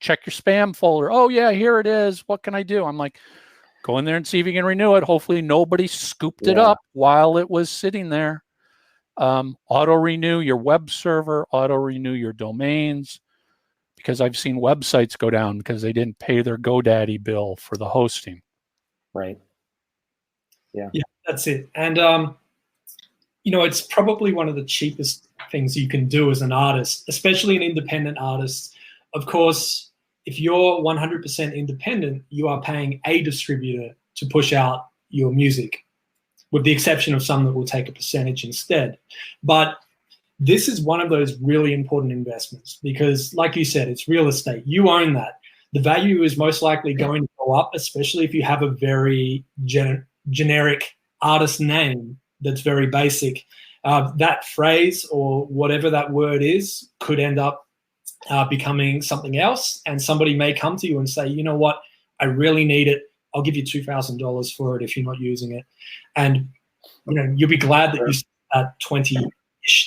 Check your spam folder. Oh yeah, here it is. What can I do? I'm like, go in there and see if you can renew it. Hopefully nobody scooped it up while it was sitting there. Auto renew your web server, auto renew your domains, because I've seen websites go down because they didn't pay their GoDaddy bill for the hosting. Right. Yeah. Yeah, that's it. And, it's probably one of the cheapest things you can do as an artist, especially an independent artist. Of course, if you're 100% independent, you are paying a distributor to push out your music, with the exception of some that will take a percentage instead. But this is one of those really important investments because, like you said, it's real estate. You own that. The value is most likely going to go up, especially if you have a very generic artist name that's very basic. That phrase or whatever that word is could end up becoming something else, and somebody may come to you and say, you know what, I really need it. I'll give you $2,000 for it if you're not using it. And, you'll be glad that you spent that $20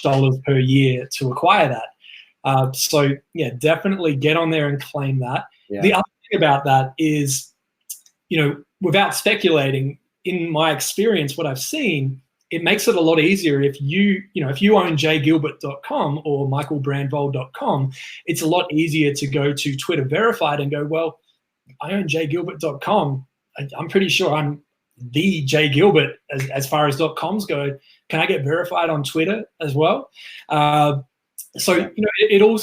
dollars per year to acquire that. So yeah, definitely get on there and claim that. Yeah. The other thing about that is, without speculating, in my experience, what I've seen, it makes it a lot easier if you own jgilbert.com or michaelbrandvold.com. It's a lot easier to go to Twitter verified and go, well, I own jgilbert.com. I'm pretty sure I'm the J Gilbert as far as .coms go. Can I get verified on Twitter as well? So it all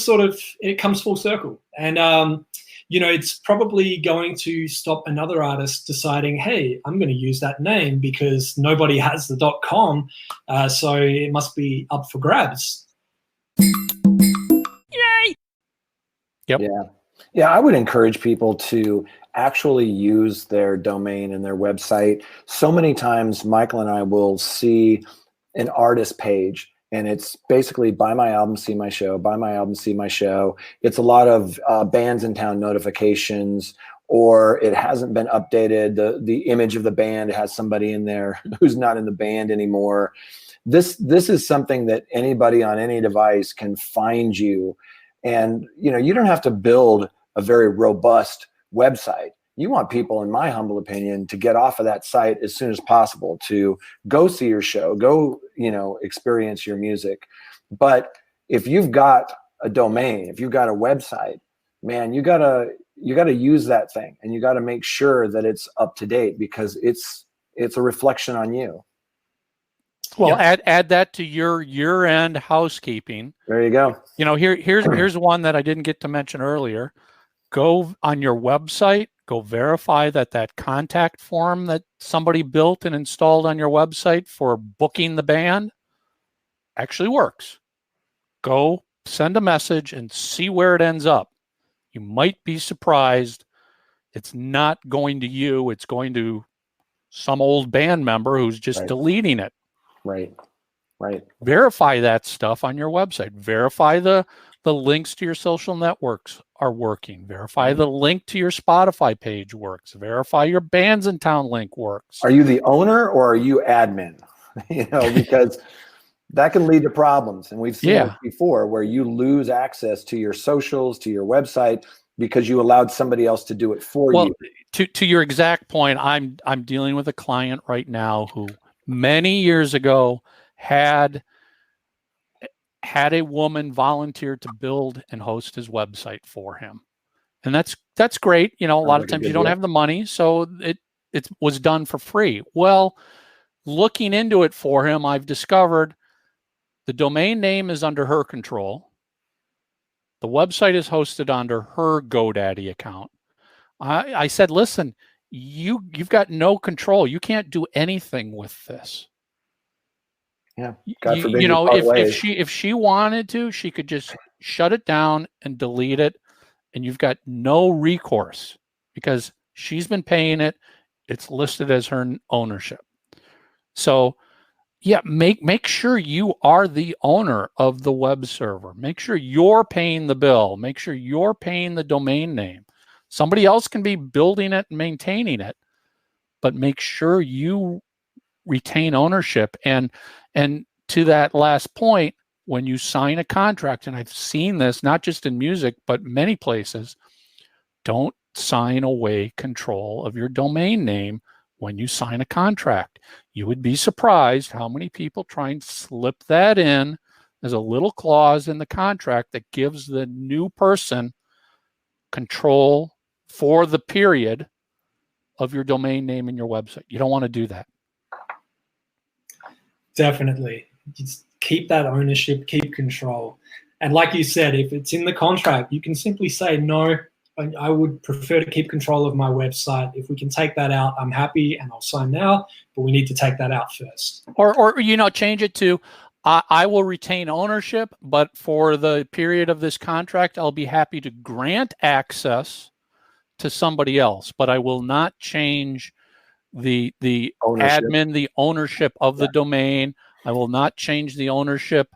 it comes full circle, and it's probably going to stop another artist deciding, hey, I'm going to use that name because nobody has the .com, so it must be up for grabs. Yay! Yep. Yeah, I would encourage people to actually use their domain and their website. So many times, Michael and I will see an artist page, and it's basically buy my album, see my show, buy my album, see my show. It's a lot of bands in town notifications, or it hasn't been updated. The image of the band has somebody in there who's not in the band anymore. This is something that anybody on any device can find you. And you don't have to build a very robust website. You want people, in my humble opinion, to get off of that site as soon as possible, to go see your show, go, experience your music. But if you've got a domain, if you've got a website, man, you gotta use that thing, and you gotta make sure that it's up to date, because it's a reflection on you. Well, add that to your year-end housekeeping. There you go. Here's one that I didn't get to mention earlier. Go on your website, go verify that contact form that somebody built and installed on your website for booking the band actually works. Go send a message and see where it ends up. You might be surprised. It's not going to you. It's going to some old band member who's just deleting it. Right. Verify that stuff on your website. Verify the links to your social networks are working. Verify the link to your Spotify page works. Verify your Bands in Town link works. Are you the owner or are you admin? Because that can lead to problems. And we've seen it before, where you lose access to your socials, to your website, because you allowed somebody else to do it for you. To your exact point, I'm dealing with a client right now who many years ago had a woman volunteer to build and host his website for him. And that's great. A lot of times you don't have the money, so it was done for free. Well, looking into it for him, I've discovered the domain name is under her control. The website is hosted under her GoDaddy account. I said, listen, you've got no control. You can't do anything with this. Yeah. God forbid if she wanted to, she could just shut it down and delete it, and you've got no recourse because she's been paying it. It's listed as her ownership. So make sure you are the owner of the web server. Make sure you're paying the bill. Make sure you're paying the domain name. Somebody else can be building it and maintaining it, but make sure you retain ownership. And to that last point, when you sign a contract, and I've seen this not just in music, but many places, don't sign away control of your domain name when you sign a contract. You would be surprised how many people try and slip that in as a little clause in the contract that gives the new person control for the period of your domain name and your website. You don't want to do that. Definitely. Just keep that ownership, keep control. And like you said, if it's in the contract, you can simply say, no, I would prefer to keep control of my website. If we can take that out, I'm happy and I'll sign now, but we need to take that out first. Or change it to, I will retain ownership, but for the period of this contract, I'll be happy to grant access to somebody else, but I will not change the ownership. Admin, the ownership of the domain. I will not change the ownership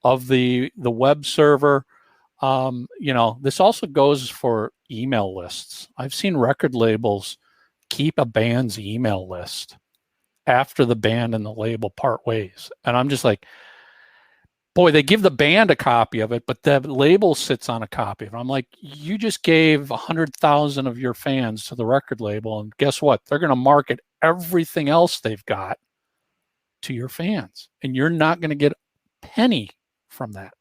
of the web server. This also goes for email lists. I've seen record labels keep a band's email list after the band and the label part ways. And I'm just like, boy, they give the band a copy of it, but the label sits on a copy of it. I'm like, you just gave 100,000 of your fans to the record label, and guess what? They're going to market everything else they've got to your fans, and you're not going to get a penny from that.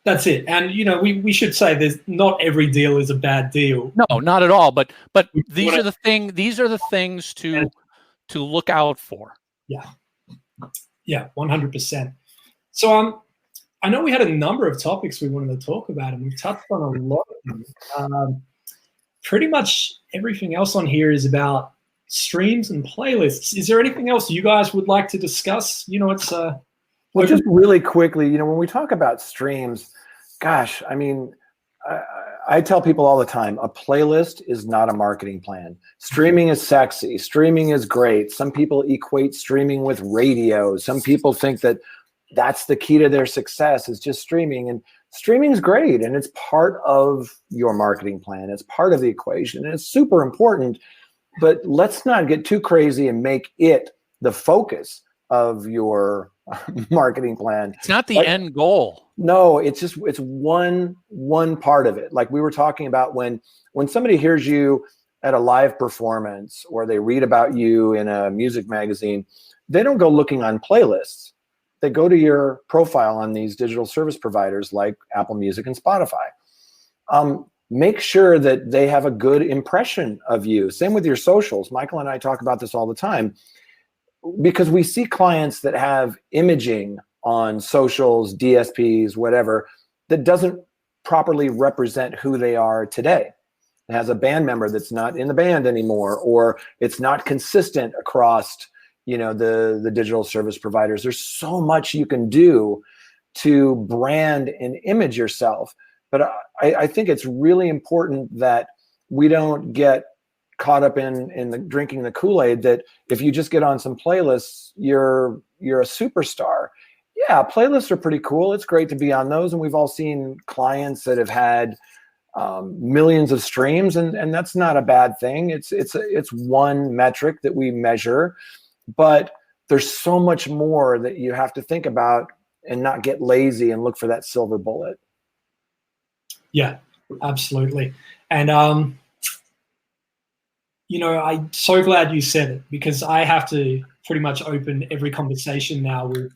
That's it. And, we should say not every deal is a bad deal. No, not at all. But these are the things to look out for. Yeah. Yeah, 100%. So I know we had a number of topics we wanted to talk about, and we've touched on a lot of them. Pretty much everything else on here is about streams and playlists. Is there anything else you guys would like to discuss? It's well, just really quickly, when we talk about streams, gosh, I mean, I tell people all the time, a playlist is not a marketing plan. Streaming is sexy. Streaming is great. Some people equate streaming with radio. Some people think that that's the key to their success, is just streaming. And streaming is great, and it's part of your marketing plan. It's part of the equation, and it's super important. But let's not get too crazy and make it the focus of your marketing plan. It's not the end goal. No, it's one part of it. Like we were talking about, when somebody hears you at a live performance or they read about you in a music magazine, they don't go looking on playlists. They go to your profile on these digital service providers like Apple Music and Spotify. Make sure that they have a good impression of you. Same with your socials. Michael and I talk about this all the time, because we see clients that have imaging on socials, DSPs, whatever, that doesn't properly represent who they are today. It has a band member that's not in the band anymore, or it's not consistent across, the digital service providers. There's so much you can do to brand and image yourself. But I think it's really important that we don't get caught up in the drinking the Kool-Aid, that if you just get on some playlists, you're a superstar. Yeah, playlists are pretty cool. It's great to be on those. And we've all seen clients that have had millions of streams, and that's not a bad thing. It's one metric that we measure, but there's so much more that you have to think about and not get lazy and look for that silver bullet. Yeah, absolutely. And, I'm so glad you said it, because I have to pretty much open every conversation now with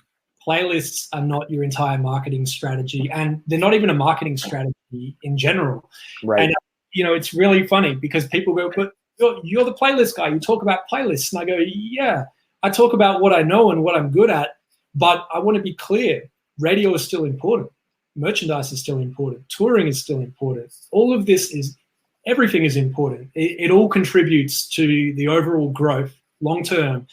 playlists are not your entire marketing strategy, and they're not even a marketing strategy in general. Right. And, it's really funny because people go, but you're the playlist guy. You talk about playlists. And I go, yeah, I talk about what I know and what I'm good at, but I want to be clear. Radio is still important. Merchandise is still important. Touring is still important. All of this everything is important. It all contributes to the overall growth long-term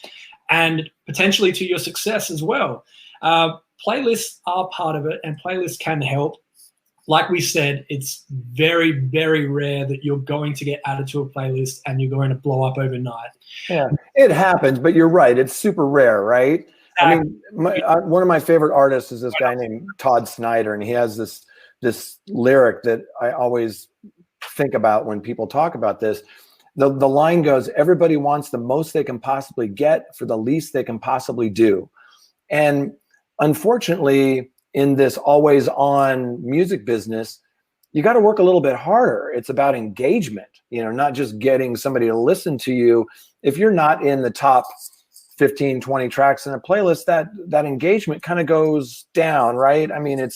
and potentially to your success as well. Playlists are part of it, and playlists can help. Like we said, it's very, very rare that you're going to get added to a playlist and you're going to blow up overnight. Yeah, it happens, but you're right. It's super rare, right? I mean, one of my favorite artists is this guy named Todd Snyder, and he has this lyric that I always think about when people talk about this. The line goes, everybody wants the most they can possibly get for the least they can possibly do. And unfortunately, in this always on music business, you got to work a little bit harder. It's about engagement, not just getting somebody to listen to you. If you're not in the top 15, 20 tracks in a playlist, that engagement kind of goes down, right? I mean,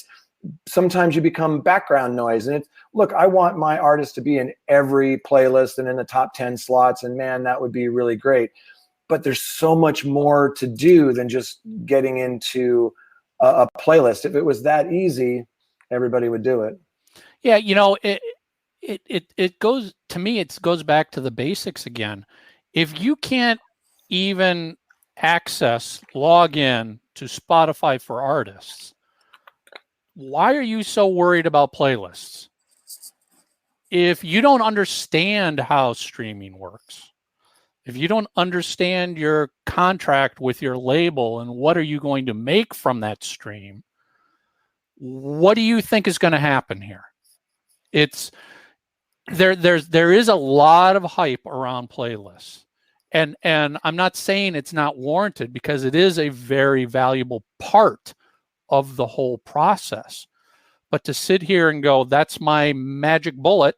sometimes you become background noise. And look, I want my artist to be in every playlist and in the top 10 slots, and man, that would be really great. But there's so much more to do than just getting into a playlist. If it was that easy, everybody would do it. Yeah, it goes, to me, it goes back to the basics again. If you can't even log in to Spotify for artists, why are you so worried about playlists? If you don't understand how streaming works, if you don't understand your contract with your label and what are you going to make from that stream, what do you think is going to happen here? There is a lot of hype around playlists. And I'm not saying it's not warranted, because it is a very valuable part of the whole process. But to sit here and go, that's my magic bullet,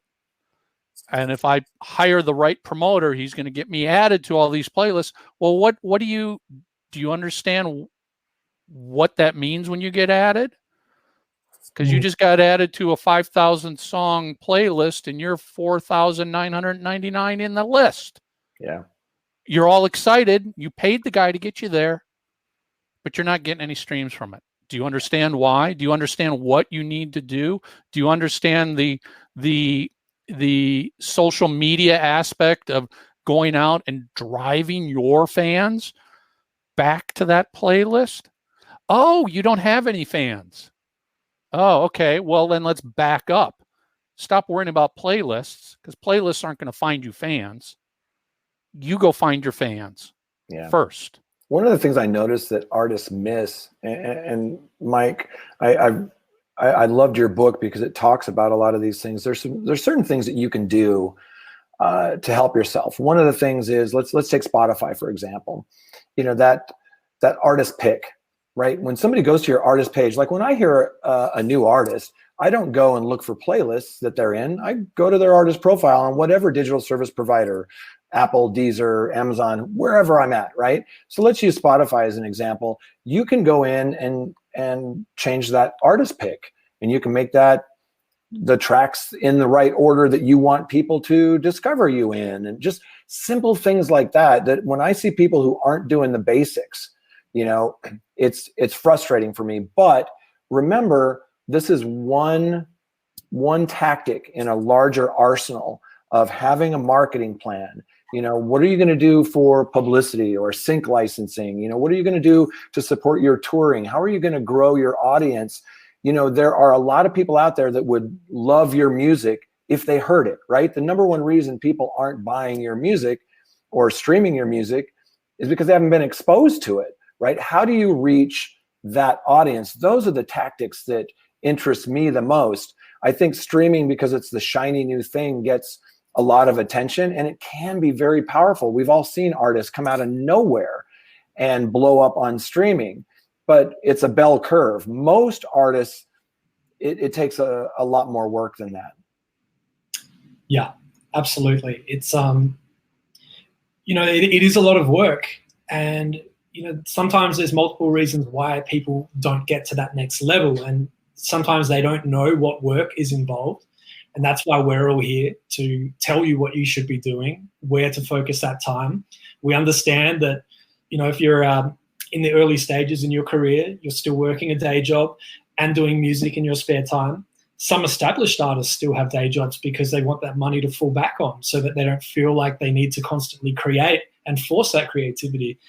and if I hire the right promoter, he's going to get me added to all these playlists. Well, what do you understand what that means when you get added? Because you just got added to a 5,000 song playlist and you're 4,999 in the list. Yeah. You're all excited. You paid the guy to get you there, but you're not getting any streams from it. Do you understand why? Do you understand what you need to do? Do you understand the social media aspect of going out and driving your fans back to that playlist? Oh, you don't have any fans. Oh, okay. Well, then let's back up. Stop worrying about playlists, because playlists aren't going to find you fans. You go find your fans first. One of the things I noticed that artists miss, and Mike, I loved your book because it talks about a lot of these things. There's certain things that you can do to help yourself. One of the things is, let's take Spotify, for example. You know, that artist pick, right? When somebody goes to your artist page, like when I hear a new artist, I don't go and look for playlists that they're in. I go to their artist profile on whatever digital service provider, Apple, Deezer, Amazon, wherever I'm at, right? So let's use Spotify as an example. You can go in and change that artist pick, and you can make that the tracks in the right order that you want people to discover you in, and just simple things like that. That when I see people who aren't doing the basics, you know, it's frustrating for me. But remember, this is one tactic in a larger arsenal of having a marketing plan. You know, what are you going to do for publicity or sync licensing? You know, what are you going to do to support your touring? How are you going to grow your audience? You know, there are a lot of people out there that would love your music if they heard it, right? The number one reason people aren't buying your music or streaming your music is because they haven't been exposed to it, right? How do you reach that audience? Those are the tactics that interest me the most. I think streaming, because it's the shiny new thing, gets a lot of attention, and it can be very powerful. We've all seen artists come out of nowhere and blow up on streaming, but it's a bell curve. Most artists, it takes a lot more work than that. Yeah, absolutely. It's, you know, it is a lot of work, and, you know, sometimes there's multiple reasons why people don't get to that next level, and sometimes they don't know what work is involved. And that's why we're all here to tell you what you should be doing, where to focus that time. We understand that, you know, if you're in the early stages in your career, you're still working a day job and doing music in your spare time. Some established artists still have day jobs because they want that money to fall back on, so that they don't feel like they need to constantly create and force that creativity.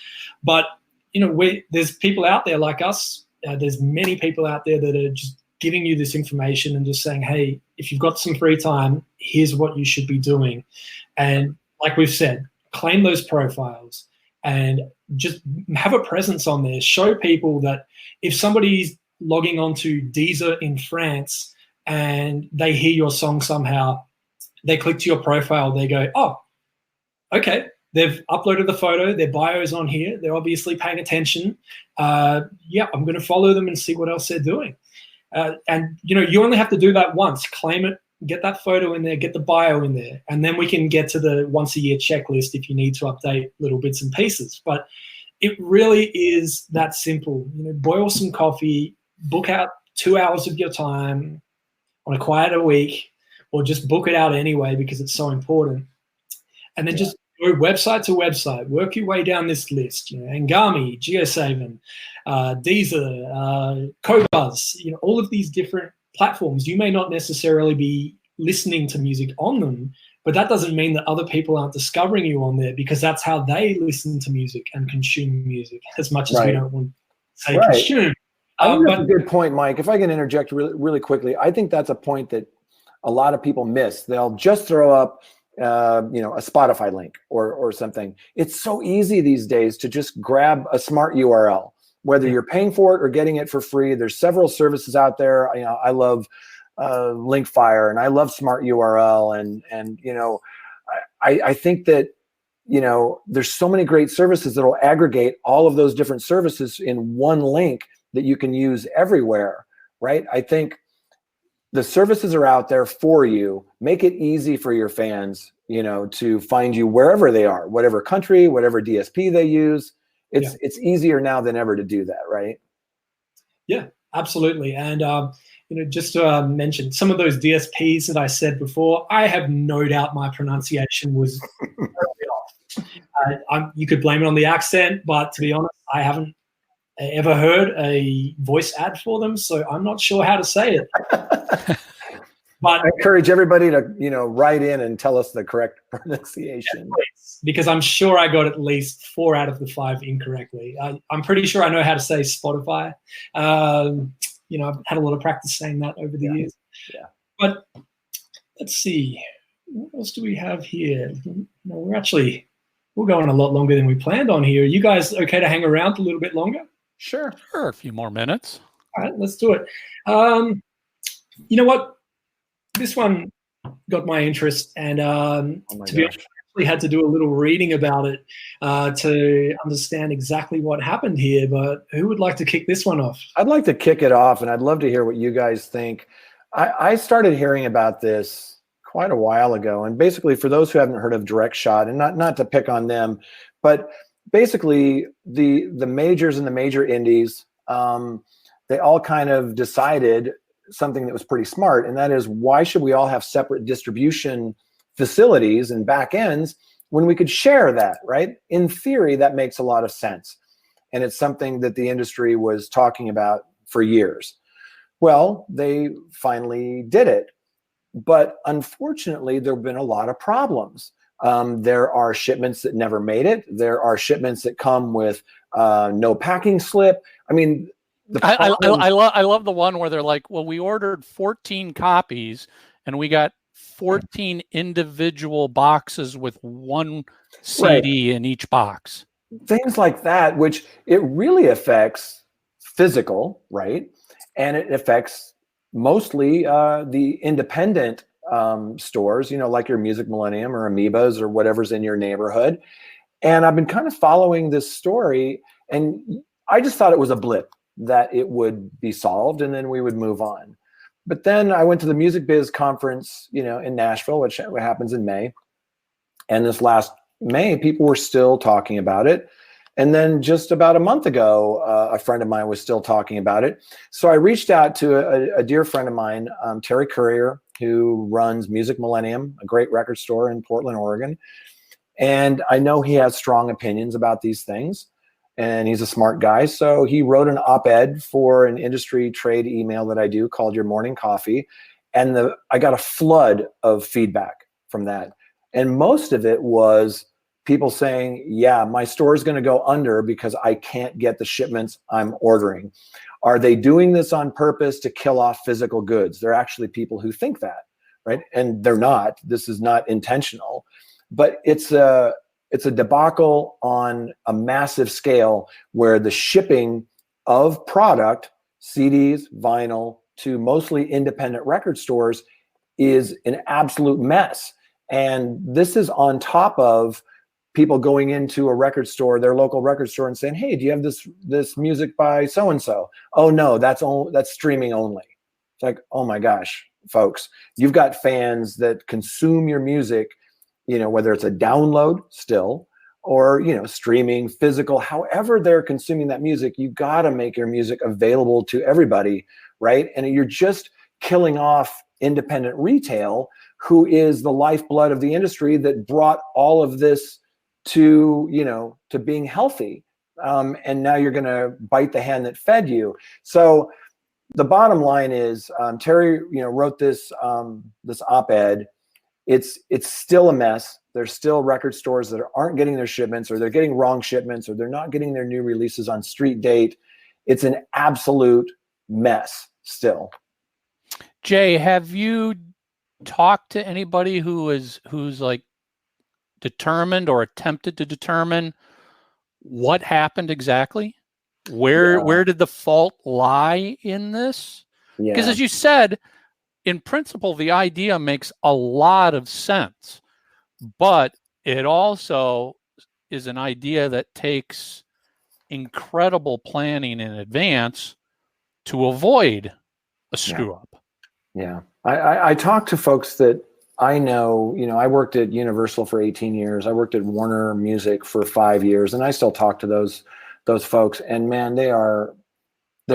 But, you know, there's people out there like us. There's many people out there that are just giving you this information and just saying, hey, if you've got some free time, here's what you should be doing. And like we've said, claim those profiles and just have a presence on there. Show people that if somebody's logging onto Deezer in France and they hear your song somehow, they click to your profile, they go, oh, okay, they've uploaded the photo, their bio's on here, they're obviously paying attention. Yeah, I'm going to follow them and see what else they're doing. And, you know, you only have to do that once. Claim it, get that photo in there, get the bio in there, and then we can get to the once-a-year checklist if you need to update little bits and pieces. But it really is that simple. You know, boil some coffee, book out 2 hours of your time on a quieter week, or just book it out anyway because it's so important. And then just go website to website, work your way down this list. You know, Ngami, GeoSaven, Deezer, Qobuz, you know, all of these different platforms. You may not necessarily be listening to music on them, but that doesn't mean that other people aren't discovering you on there, because that's how they listen to music and consume music, as much as we don't want to say consume. I think that's a good point, Mike. If I can interject really quickly, I think that's a point that a lot of people miss. They'll just throw up you know, a Spotify link or something. It's so easy these days to just grab a smart URL, whether you're paying for it or getting it for free. There's several services out there. You know, I love Linkfire and I love Smart URL, and you know, I think that there's so many great services that will aggregate all of those different services in one link that you can use everywhere, right? I think the services are out there for you. Make it easy for your fans, to find you wherever they are, whatever country, whatever DSP they use. It's easier now than ever to do that, right? Yeah, absolutely. And just to mention some of those DSPs that I said before, I have no doubt my pronunciation was totally off. You could blame it on the accent, but to be honest, I haven't ever heard a voice ad for them, so I'm not sure how to say it. But I encourage everybody to, write in and tell us the correct pronunciation. Please, because I'm sure I got at least 4 out of the 5 incorrectly. I'm pretty sure I know how to say Spotify. I've had a lot of practice saying that over the years. Yeah. But let's see. What else do we have here? We're going a lot longer than we planned on here. Are you guys okay to hang around a little bit longer? Sure, a few more minutes. All right, let's do it. You know what? This one got my interest, and to be honest, I actually had to do a little reading about it to understand exactly what happened here. But who would like to kick this one off? I'd like to kick it off, and I'd love to hear what you guys think. I started hearing about this quite a while ago, and basically, for those who haven't heard of Direct Shot, and not to pick on them, but basically the majors and the major indies, they all kind of decided something that was pretty smart, and that is, why should we all have separate distribution facilities and back ends when we could share that, right? In theory, that makes a lot of sense, and it's something that the industry was talking about for years. Well, they finally did it, but unfortunately, there have been a lot of problems. There are shipments that never made it. There are shipments that come with no packing slip. I mean, I love the one where they're like, well, we ordered 14 copies and we got 14 individual boxes with one CD in each box. Things like that, which it really affects physical, right? And it affects mostly the independent stores, like your Music Millennium or Amoebas or whatever's in your neighborhood. And I've been kind of following this story, and I just thought it was a blip, that it would be solved and then we would move on. But then I went to the Music Biz conference, in Nashville, which happens in May. And this last May, people were still talking about it. And then just about a month ago, a friend of mine was still talking about it. So I reached out to a dear friend of mine, Terry Courier, who runs Music Millennium, a great record store in Portland, Oregon. And I know he has strong opinions about these things. And he's a smart guy. So he wrote an op-ed for an industry trade email that I do called Your Morning Coffee. And I got a flood of feedback from that. And most of it was people saying, yeah, my store is going to go under because I can't get the shipments I'm ordering. Are they doing this on purpose to kill off physical goods? There are actually people who think that, right? And they're not. This is not intentional. But it's a debacle on a massive scale where the shipping of product, CDs, vinyl, to mostly independent record stores is an absolute mess. And this is on top of people going into a record store, their local record store, and saying, hey, do you have this music by so-and-so? Oh no, that's streaming only. It's like, oh my gosh, folks, you've got fans that consume your music, whether it's a download still or, streaming, physical, however they're consuming that music, you got to make your music available to everybody, right? And you're just killing off independent retail, who is the lifeblood of the industry that brought all of this to being healthy. And now you're going to bite the hand that fed you. So the bottom line is, Terry, wrote this op-ed. It's still a mess. There's still record stores that aren't getting their shipments, or they're getting wrong shipments, or they're not getting their new releases on street date. It's an absolute mess still. Jay, have you talked to anybody who's like determined or attempted to determine what happened exactly? Where did the fault lie in this? Because as you said, in principle, the idea makes a lot of sense, but it also is an idea that takes incredible planning in advance to avoid a screw up. Yeah. I talk to folks that I know, I worked at Universal for 18 years. I worked at Warner Music for 5 years, and I still talk to those folks. And man, they're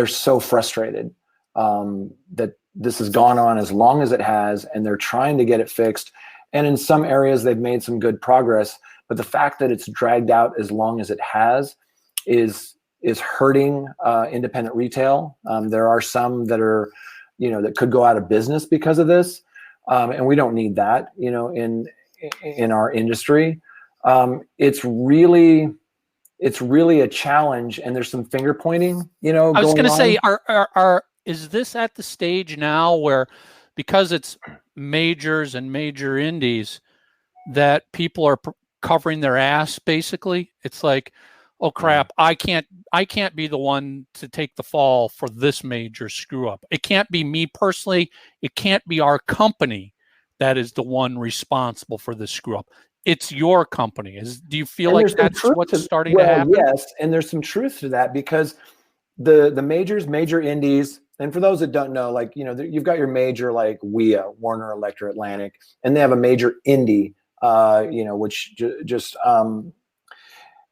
so frustrated that this has gone on as long as it has, and they're trying to get it fixed. And in some areas, they've made some good progress. But the fact that it's dragged out as long as it has is hurting independent retail. There are some that are, that could go out of business because of this. And we don't need that, in our industry. It's really a challenge, and there's some finger pointing, I was going to say, is this at the stage now where, because it's majors and major indies, that people are covering their ass, basically? It's like, oh crap, I can't be the one to take the fall for this major screw up. It can't be me personally. It can't be our company that is the one responsible for this screw up. It's your company. Do you feel like that's what's starting to happen? Yes, and there's some truth to that, because the major indies, and for those that don't know, like, you've got your major like WEA, Warner Electra Atlantic, and they have a major indie, which just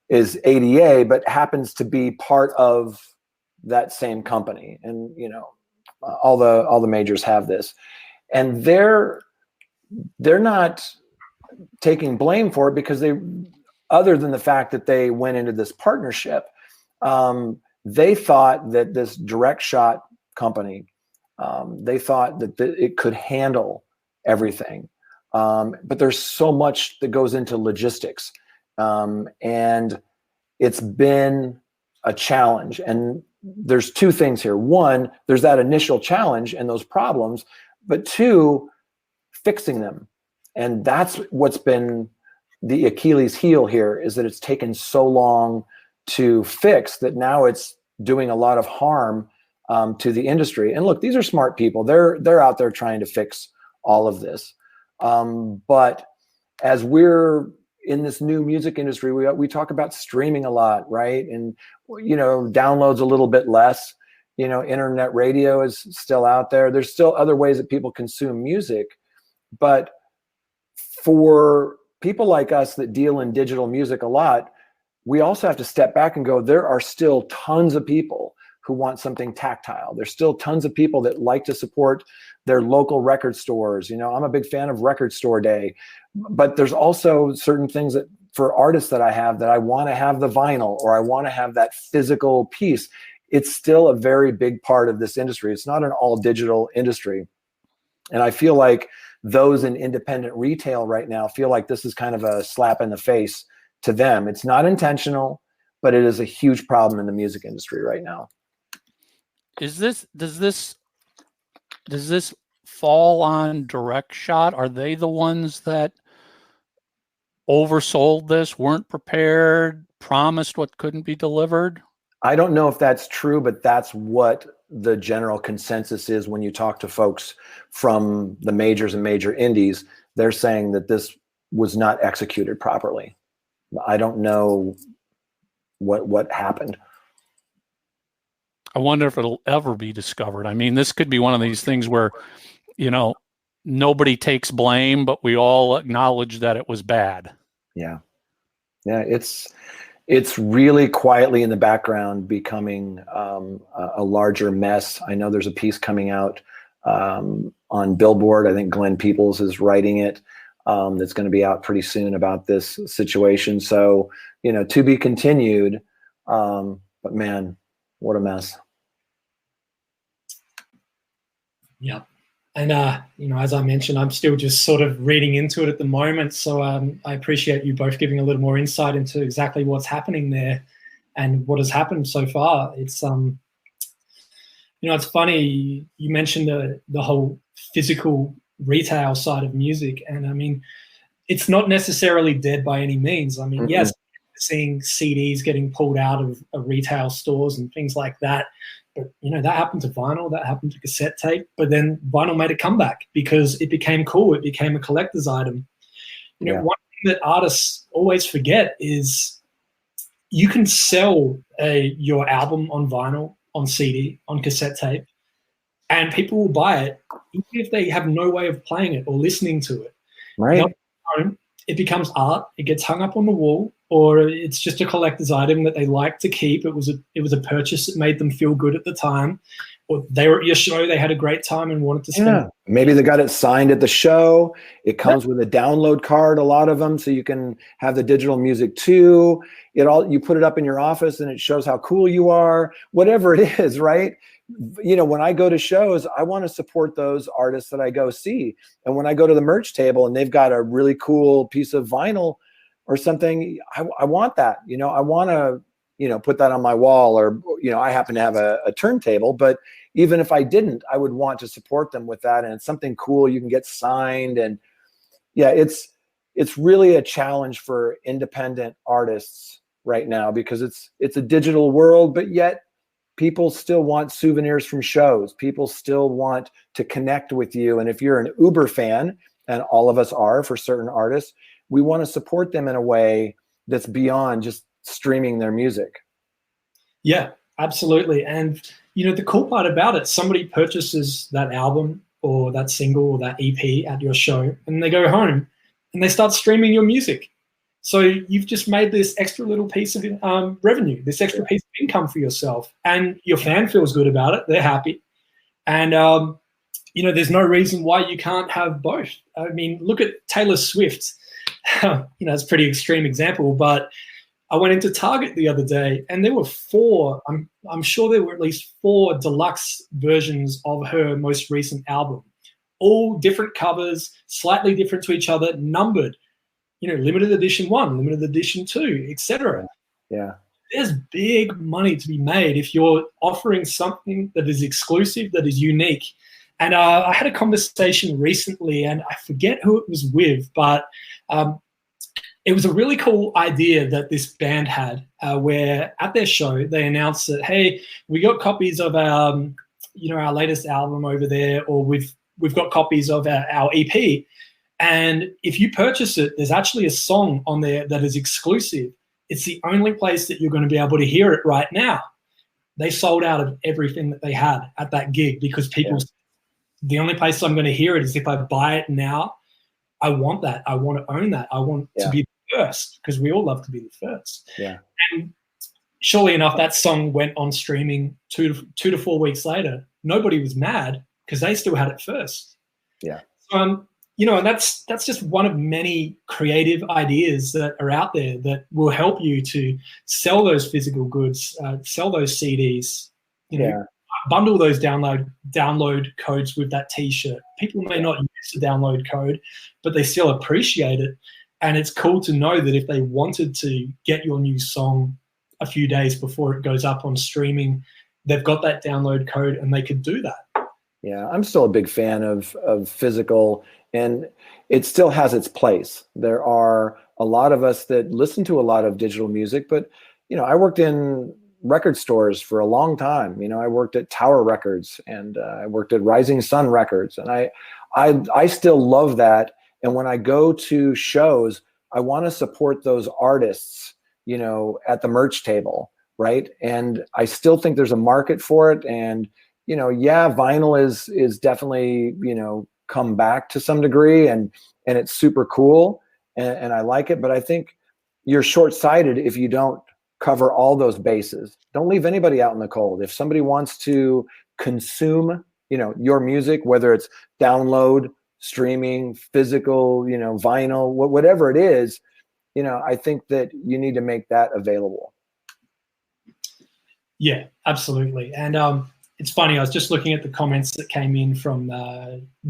is ADA, but happens to be part of that same company. And, all the majors have this, and they're not taking blame for it, because other than the fact that they went into this partnership, they thought that this direct shot company, they thought that it could handle everything. But there's so much that goes into logistics. And it's been a challenge. And there's two things here. One, there's that initial challenge and those problems, but two, fixing them. And that's what's been the Achilles heel here, is that it's taken so long to fix that now it's doing a lot of harm to the industry. And look, these are smart people. They're out there trying to fix all of this. But as we're in this new music industry, we talk about streaming a lot, right? And, downloads a little bit less. Internet radio is still out there. There's still other ways that people consume music. But for people like us that deal in digital music a lot, we also have to step back and go, there are still tons of people who want something tactile. There's still tons of people that like to support their local record stores. I'm a big fan of Record Store Day, but there's also certain things that for artists that I have, that I want to have the vinyl, or I want to have that physical piece. It's still a very big part of this industry. It's not an all digital industry. And I feel like those in independent retail right now feel like this is kind of a slap in the face to them. It's not intentional, but it is a huge problem in the music industry right now. Does this fall on Direct Shot? Are they the ones that oversold this, weren't prepared, promised what couldn't be delivered? I don't know if that's true, but that's what the general consensus is when you talk to folks from the majors and major indies. They're saying that this was not executed properly. I don't know what happened. I wonder if it'll ever be discovered. I mean, this could be one of these things where, nobody takes blame, but we all acknowledge that it was bad. Yeah. It's really quietly in the background becoming a larger mess. I know there's a piece coming out on Billboard. I think Glenn Peoples is writing it. That's going to be out pretty soon about this situation. So, to be continued. But man, what a mess. Yeah. And, as I mentioned, I'm still just sort of reading into it at the moment. So I appreciate you both giving a little more insight into exactly what's happening there and what has happened so far. It's, it's funny. You mentioned the whole physical retail side of music. And I mean, it's not necessarily dead by any means. I mean, yes, seeing CDs getting pulled out of retail stores and things like that. But, that happened to vinyl, that happened to cassette tape, but then vinyl made a comeback because it became cool. It became a collector's item. One thing that artists always forget is you can sell your album on vinyl, on CD, on cassette tape, and people will buy it even if they have no way of playing it or listening to it. Right. It becomes art. It gets hung up on the wall, or it's just a collector's item that they like to keep. It was a purchase that made them feel good at the time, or they were at your show, they had a great time and wanted to spend. Yeah. Maybe they got it signed at the show. It comes with a download card, a lot of them, so you can have the digital music too. You put it up in your office and it shows how cool you are, whatever it is, right? When I go to shows, I want to support those artists that I go see. And when I go to the merch table and they've got a really cool piece of vinyl or something, I want that. I want to, put that on my wall, or, I happen to have a turntable, but even if I didn't, I would want to support them with that. And it's something cool you can get signed. And yeah, it's really a challenge for independent artists right now, because it's a digital world, but yet people still want souvenirs from shows. People still want to connect with you. And if you're an Uber fan, and all of us are for certain artists, we want to support them in a way that's beyond just streaming their music. Yeah, absolutely. And, the cool part about it, somebody purchases that album or that single or that EP at your show, and they go home and they start streaming your music. So you've just made this extra little piece of revenue, this extra piece of income for yourself, and your fan feels good about it. They're happy. And, there's no reason why you can't have both. I mean, look at Taylor Swift. It's a pretty extreme example, but I went into Target the other day and there were I'm sure there were at least 4 deluxe versions of her most recent album, all different covers, slightly different to each other, numbered. Limited edition 1, limited edition 2, etc. Yeah. There's big money to be made if you're offering something that is exclusive, that is unique. And I had a conversation recently, and I forget who it was with, but it was a really cool idea that this band had, where at their show they announced that, hey, we got copies of our latest album over there, or we've got copies of our EP. And if you purchase it, there's actually a song on there that is exclusive. It's the only place that you're going to be able to hear it right now. They sold out of everything that they had at that gig because the only place I'm going to hear it is if I buy it now. I want that. I want to own that. I want to be the first, because we all love to be the first. Yeah. And surely enough, that song went on streaming 2 to 4 weeks later. Nobody was mad because they still had it first. Yeah. So, and that's just one of many creative ideas that are out there that will help you to sell those physical goods, sell those CDs, bundle those download codes with that T-shirt. People may not use the download code, but they still appreciate it. And it's cool to know that if they wanted to get your new song a few days before it goes up on streaming, they've got that download code and they could do that. Yeah, I'm still a big fan of physical, and it still has its place. There are a lot of us that listen to a lot of digital music, but I worked in record stores for a long time. I worked at Tower Records, and I worked at Rising Sun Records, and I still love that. And when I go to shows, I want to support those artists, at the merch table, right? And I still think there's a market for it. And vinyl is definitely come back to some degree, and it's super cool, and I like it. But I think you're short-sighted if you don't cover all those bases. Don't leave anybody out in the cold. If somebody wants to consume, your music, whether it's download, streaming, physical, vinyl, whatever it is, I think that you need to make that available. Yeah, absolutely. And it's funny, I was just looking at the comments that came in from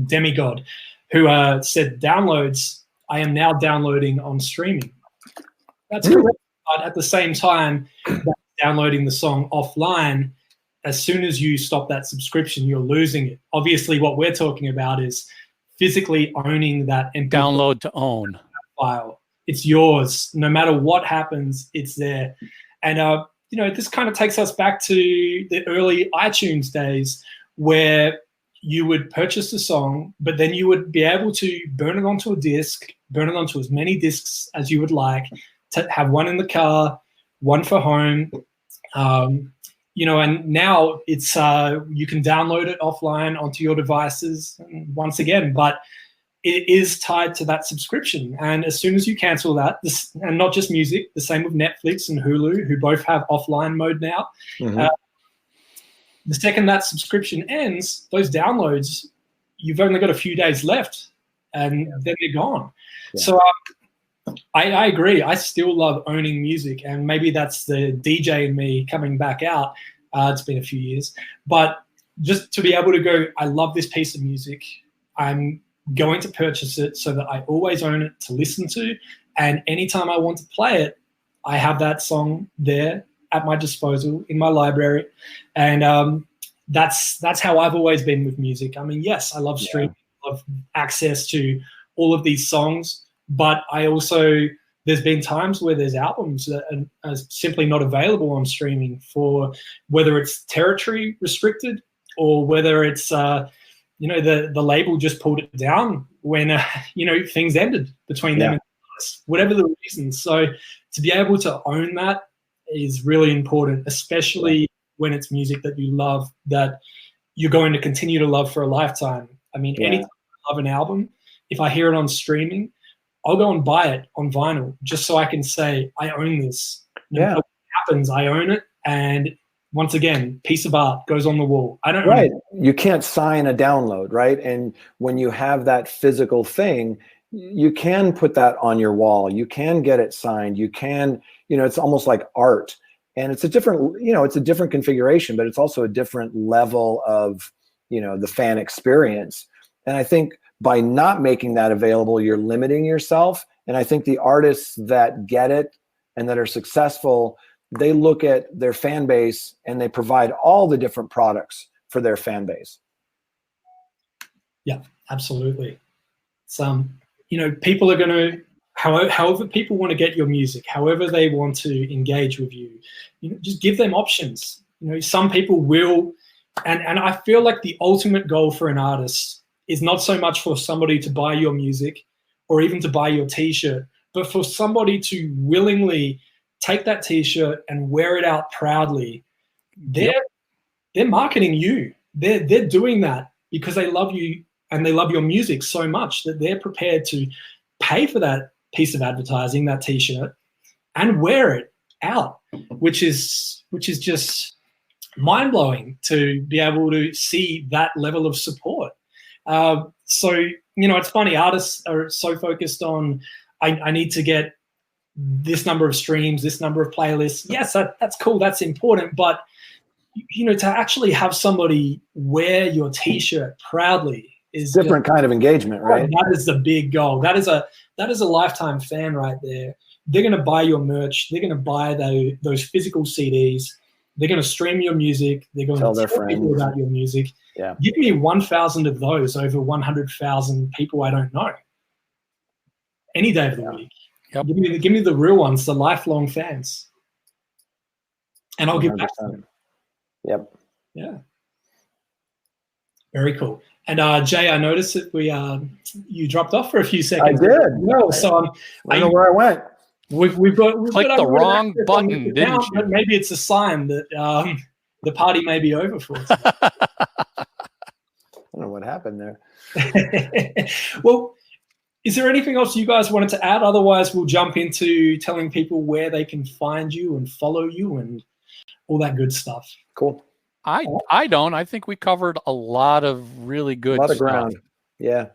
Demigod, who said, downloads, I am now downloading on streaming. That's correct. But at the same time, downloading the song offline, as soon as you stop that subscription, you're losing it. Obviously, what we're talking about is physically owning that MP3 download to own file. It's yours. No matter what happens, it's there. And this kind of takes us back to the early iTunes days, where you would purchase the song, but then you would be able to burn it onto a disc, burn it onto as many discs as you would like, to have one in the car, one for home. And now it's you can download it offline onto your devices once again, but it is tied to that subscription. And as soon as you cancel that, and not just music, the same with Netflix and Hulu, who both have offline mode now. Mm-hmm. The second that subscription ends, those downloads, you've only got a few days left, and then they're gone. Yeah. So I agree. I still love owning music, and maybe that's the DJ in me coming back out. It's been a few years. But just to be able to go, I love this piece of music. I'm going to purchase it so that I always own it to listen to, and anytime I want to play it, I have that song there at my disposal in my library. And that's how I've always been with music. I mean, yes, I love streaming, I love access to all of these songs, but I also, there's been times where there's albums that are simply not available on streaming, for whether it's territory restricted or whether it's the label just pulled it down when things ended between them and us, whatever the reason. So to be able to own that is really important, especially when it's music that you love, that you're going to continue to love for a lifetime. I mean, anytime I love an album, if I hear it on streaming, I'll go and buy it on vinyl just so I can say, I own this. No what happens, I own it. And once again, piece of art goes on the wall. I don't Right. You can't sign a download, right? And when you have that physical thing, you can put that on your wall. You can get it signed. You can, it's almost like art. And it's a different configuration, but it's also a different level of, the fan experience. And I think by not making that available, you're limiting yourself. And I think the artists that get it and that are successful, they look at their fan base and they provide all the different products for their fan base. Yeah, absolutely. People are going to, however people want to get your music, however they want to engage with you, just give them options. Some people will, and I feel like the ultimate goal for an artist is not so much for somebody to buy your music or even to buy your t-shirt, but for somebody to willingly take that t-shirt and wear it out proudly. They're marketing you. They're doing that because they love you and they love your music so much that they're prepared to pay for that piece of advertising, that t-shirt, and wear it out, which is just mind-blowing to be able to see that level of support. It's funny, artists are so focused on, I need to get this number of streams, this number of playlists. Yes, that's cool, that's important, but to actually have somebody wear your t-shirt proudly is different kind of engagement, right? That is the big goal. That is a lifetime fan right there. They're going to buy your merch. They're going to buy those physical CDs. They're going to stream your music. They're going to tell people about your music. Yeah. Give me 1,000 of those over 100,000 people I don't know. Any day of the week. Yep. Give me the real ones, the lifelong fans. And I'll 100%. Give back to them. Yep. Yeah. Very cool. And Jay, I noticed that you dropped off for a few seconds. I did. No, so I don't know where I went. We've clicked the wrong button, didn't you? But maybe it's a sign that the party may be over for us. I don't know what happened there. Well, is there anything else you guys wanted to add? Otherwise, we'll jump into telling people where they can find you and follow you and all that good stuff. Cool. I don't. I think we covered a lot of really good stuff. A lot of ground. Yeah.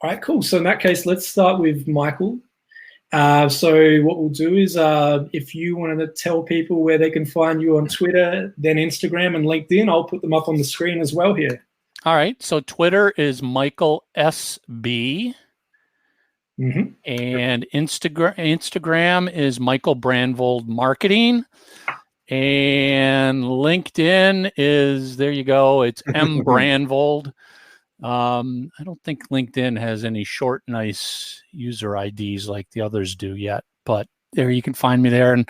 All right, cool. So in that case, let's start with Michael. So what we'll do is if you wanted to tell people where they can find you on Twitter, then Instagram and LinkedIn, I'll put them up on the screen as well here. All right. So Twitter is Michael SB. Mm-hmm. And Instagram is Michael Brandvold Marketing. And LinkedIn is, there you go, it's M Brandvold. I don't think LinkedIn has any short, nice user IDs like the others do yet, but there you can find me there.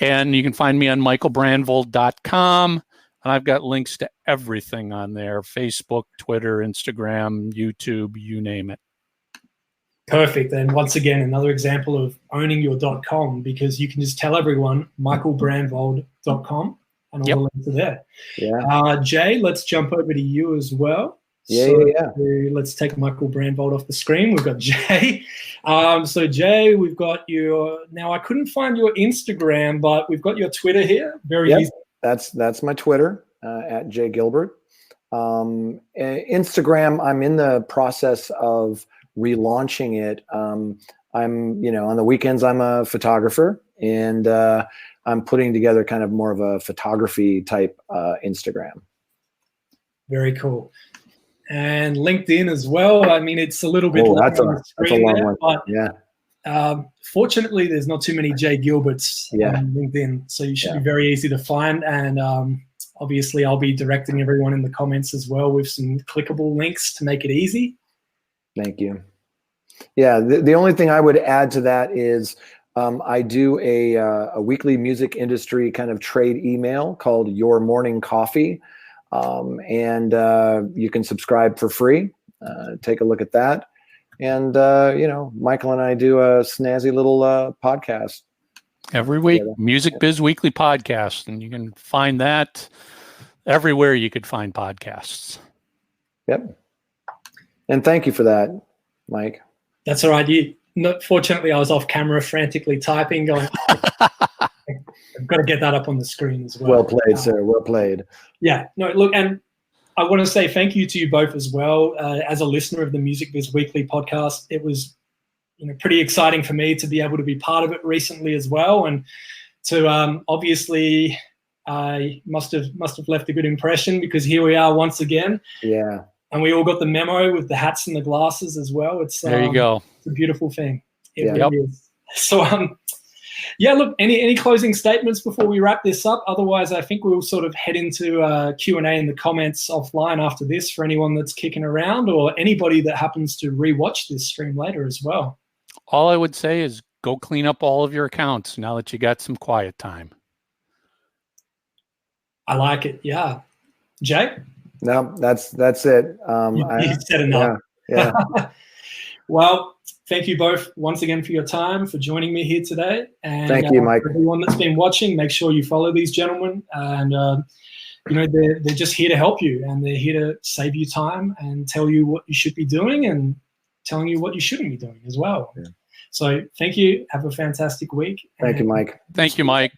And you can find me on michaelbrandvold.com. And I've got links to everything on there: Facebook, Twitter, Instagram, YouTube, you name it. Perfect. And once again, another example of owning your .com, because you can just tell everyone michaelbrandvold.com and all the links are there. Yeah. Jay, let's jump over to you as well. Yeah. Let's take Michael Brandvold off the screen. We've got Jay. So Jay, we've got your, now I couldn't find your Instagram, but we've got your Twitter here. Very easy. That's my Twitter, at Jay Gilbert. Instagram, I'm in the process of relaunching it. I'm, on the weekends, I'm a photographer, and I'm putting together kind of more of a photography type Instagram. Very cool. And LinkedIn as well. I mean, it's a little bit that's a long one. But yeah. Fortunately, there's not too many Jay Gilberts on LinkedIn, so you should be very easy to find. And obviously, I'll be directing everyone in the comments as well with some clickable links to make it easy. Thank you. Yeah, the only thing I would add to that is I do a weekly music industry kind of trade email called Your Morning Coffee, and you can subscribe for free. Take a look at that. And, Michael and I do a snazzy little podcast. Every week, Music Biz Weekly Podcast, and you can find that everywhere you could find podcasts. Yep. And thank you for that, Mike. That's all right. Fortunately, I was off camera frantically typing, going, I've got to get that up on the screen as well. Well played, sir. Well played. Yeah. No, look, and I want to say thank you to you both as well. As a listener of the Music Biz Weekly podcast, it was pretty exciting for me to be able to be part of it recently as well. And to obviously, I must have left a good impression, because here we are once again. Yeah. And we all got the memo with the hats and the glasses as well. It's there you go. It's a beautiful thing. It really is. So look, any closing statements before we wrap this up? Otherwise, I think we'll sort of head into Q&A in the comments offline after this for anyone that's kicking around, or anybody that happens to rewatch this stream later as well. All I would say is go clean up all of your accounts now that you got some quiet time. I like it. Yeah. Jay? No, that's it. You said enough. Yeah. Well, thank you both once again for your time, for joining me here today. And thank you, Mike. For everyone that's been watching, make sure you follow these gentlemen. And they're just here to help you, and they're here to save you time and tell you what you should be doing and telling you what you shouldn't be doing as well. Yeah. So thank you. Have a fantastic week. Thank you, Mike. Thank you, Mike.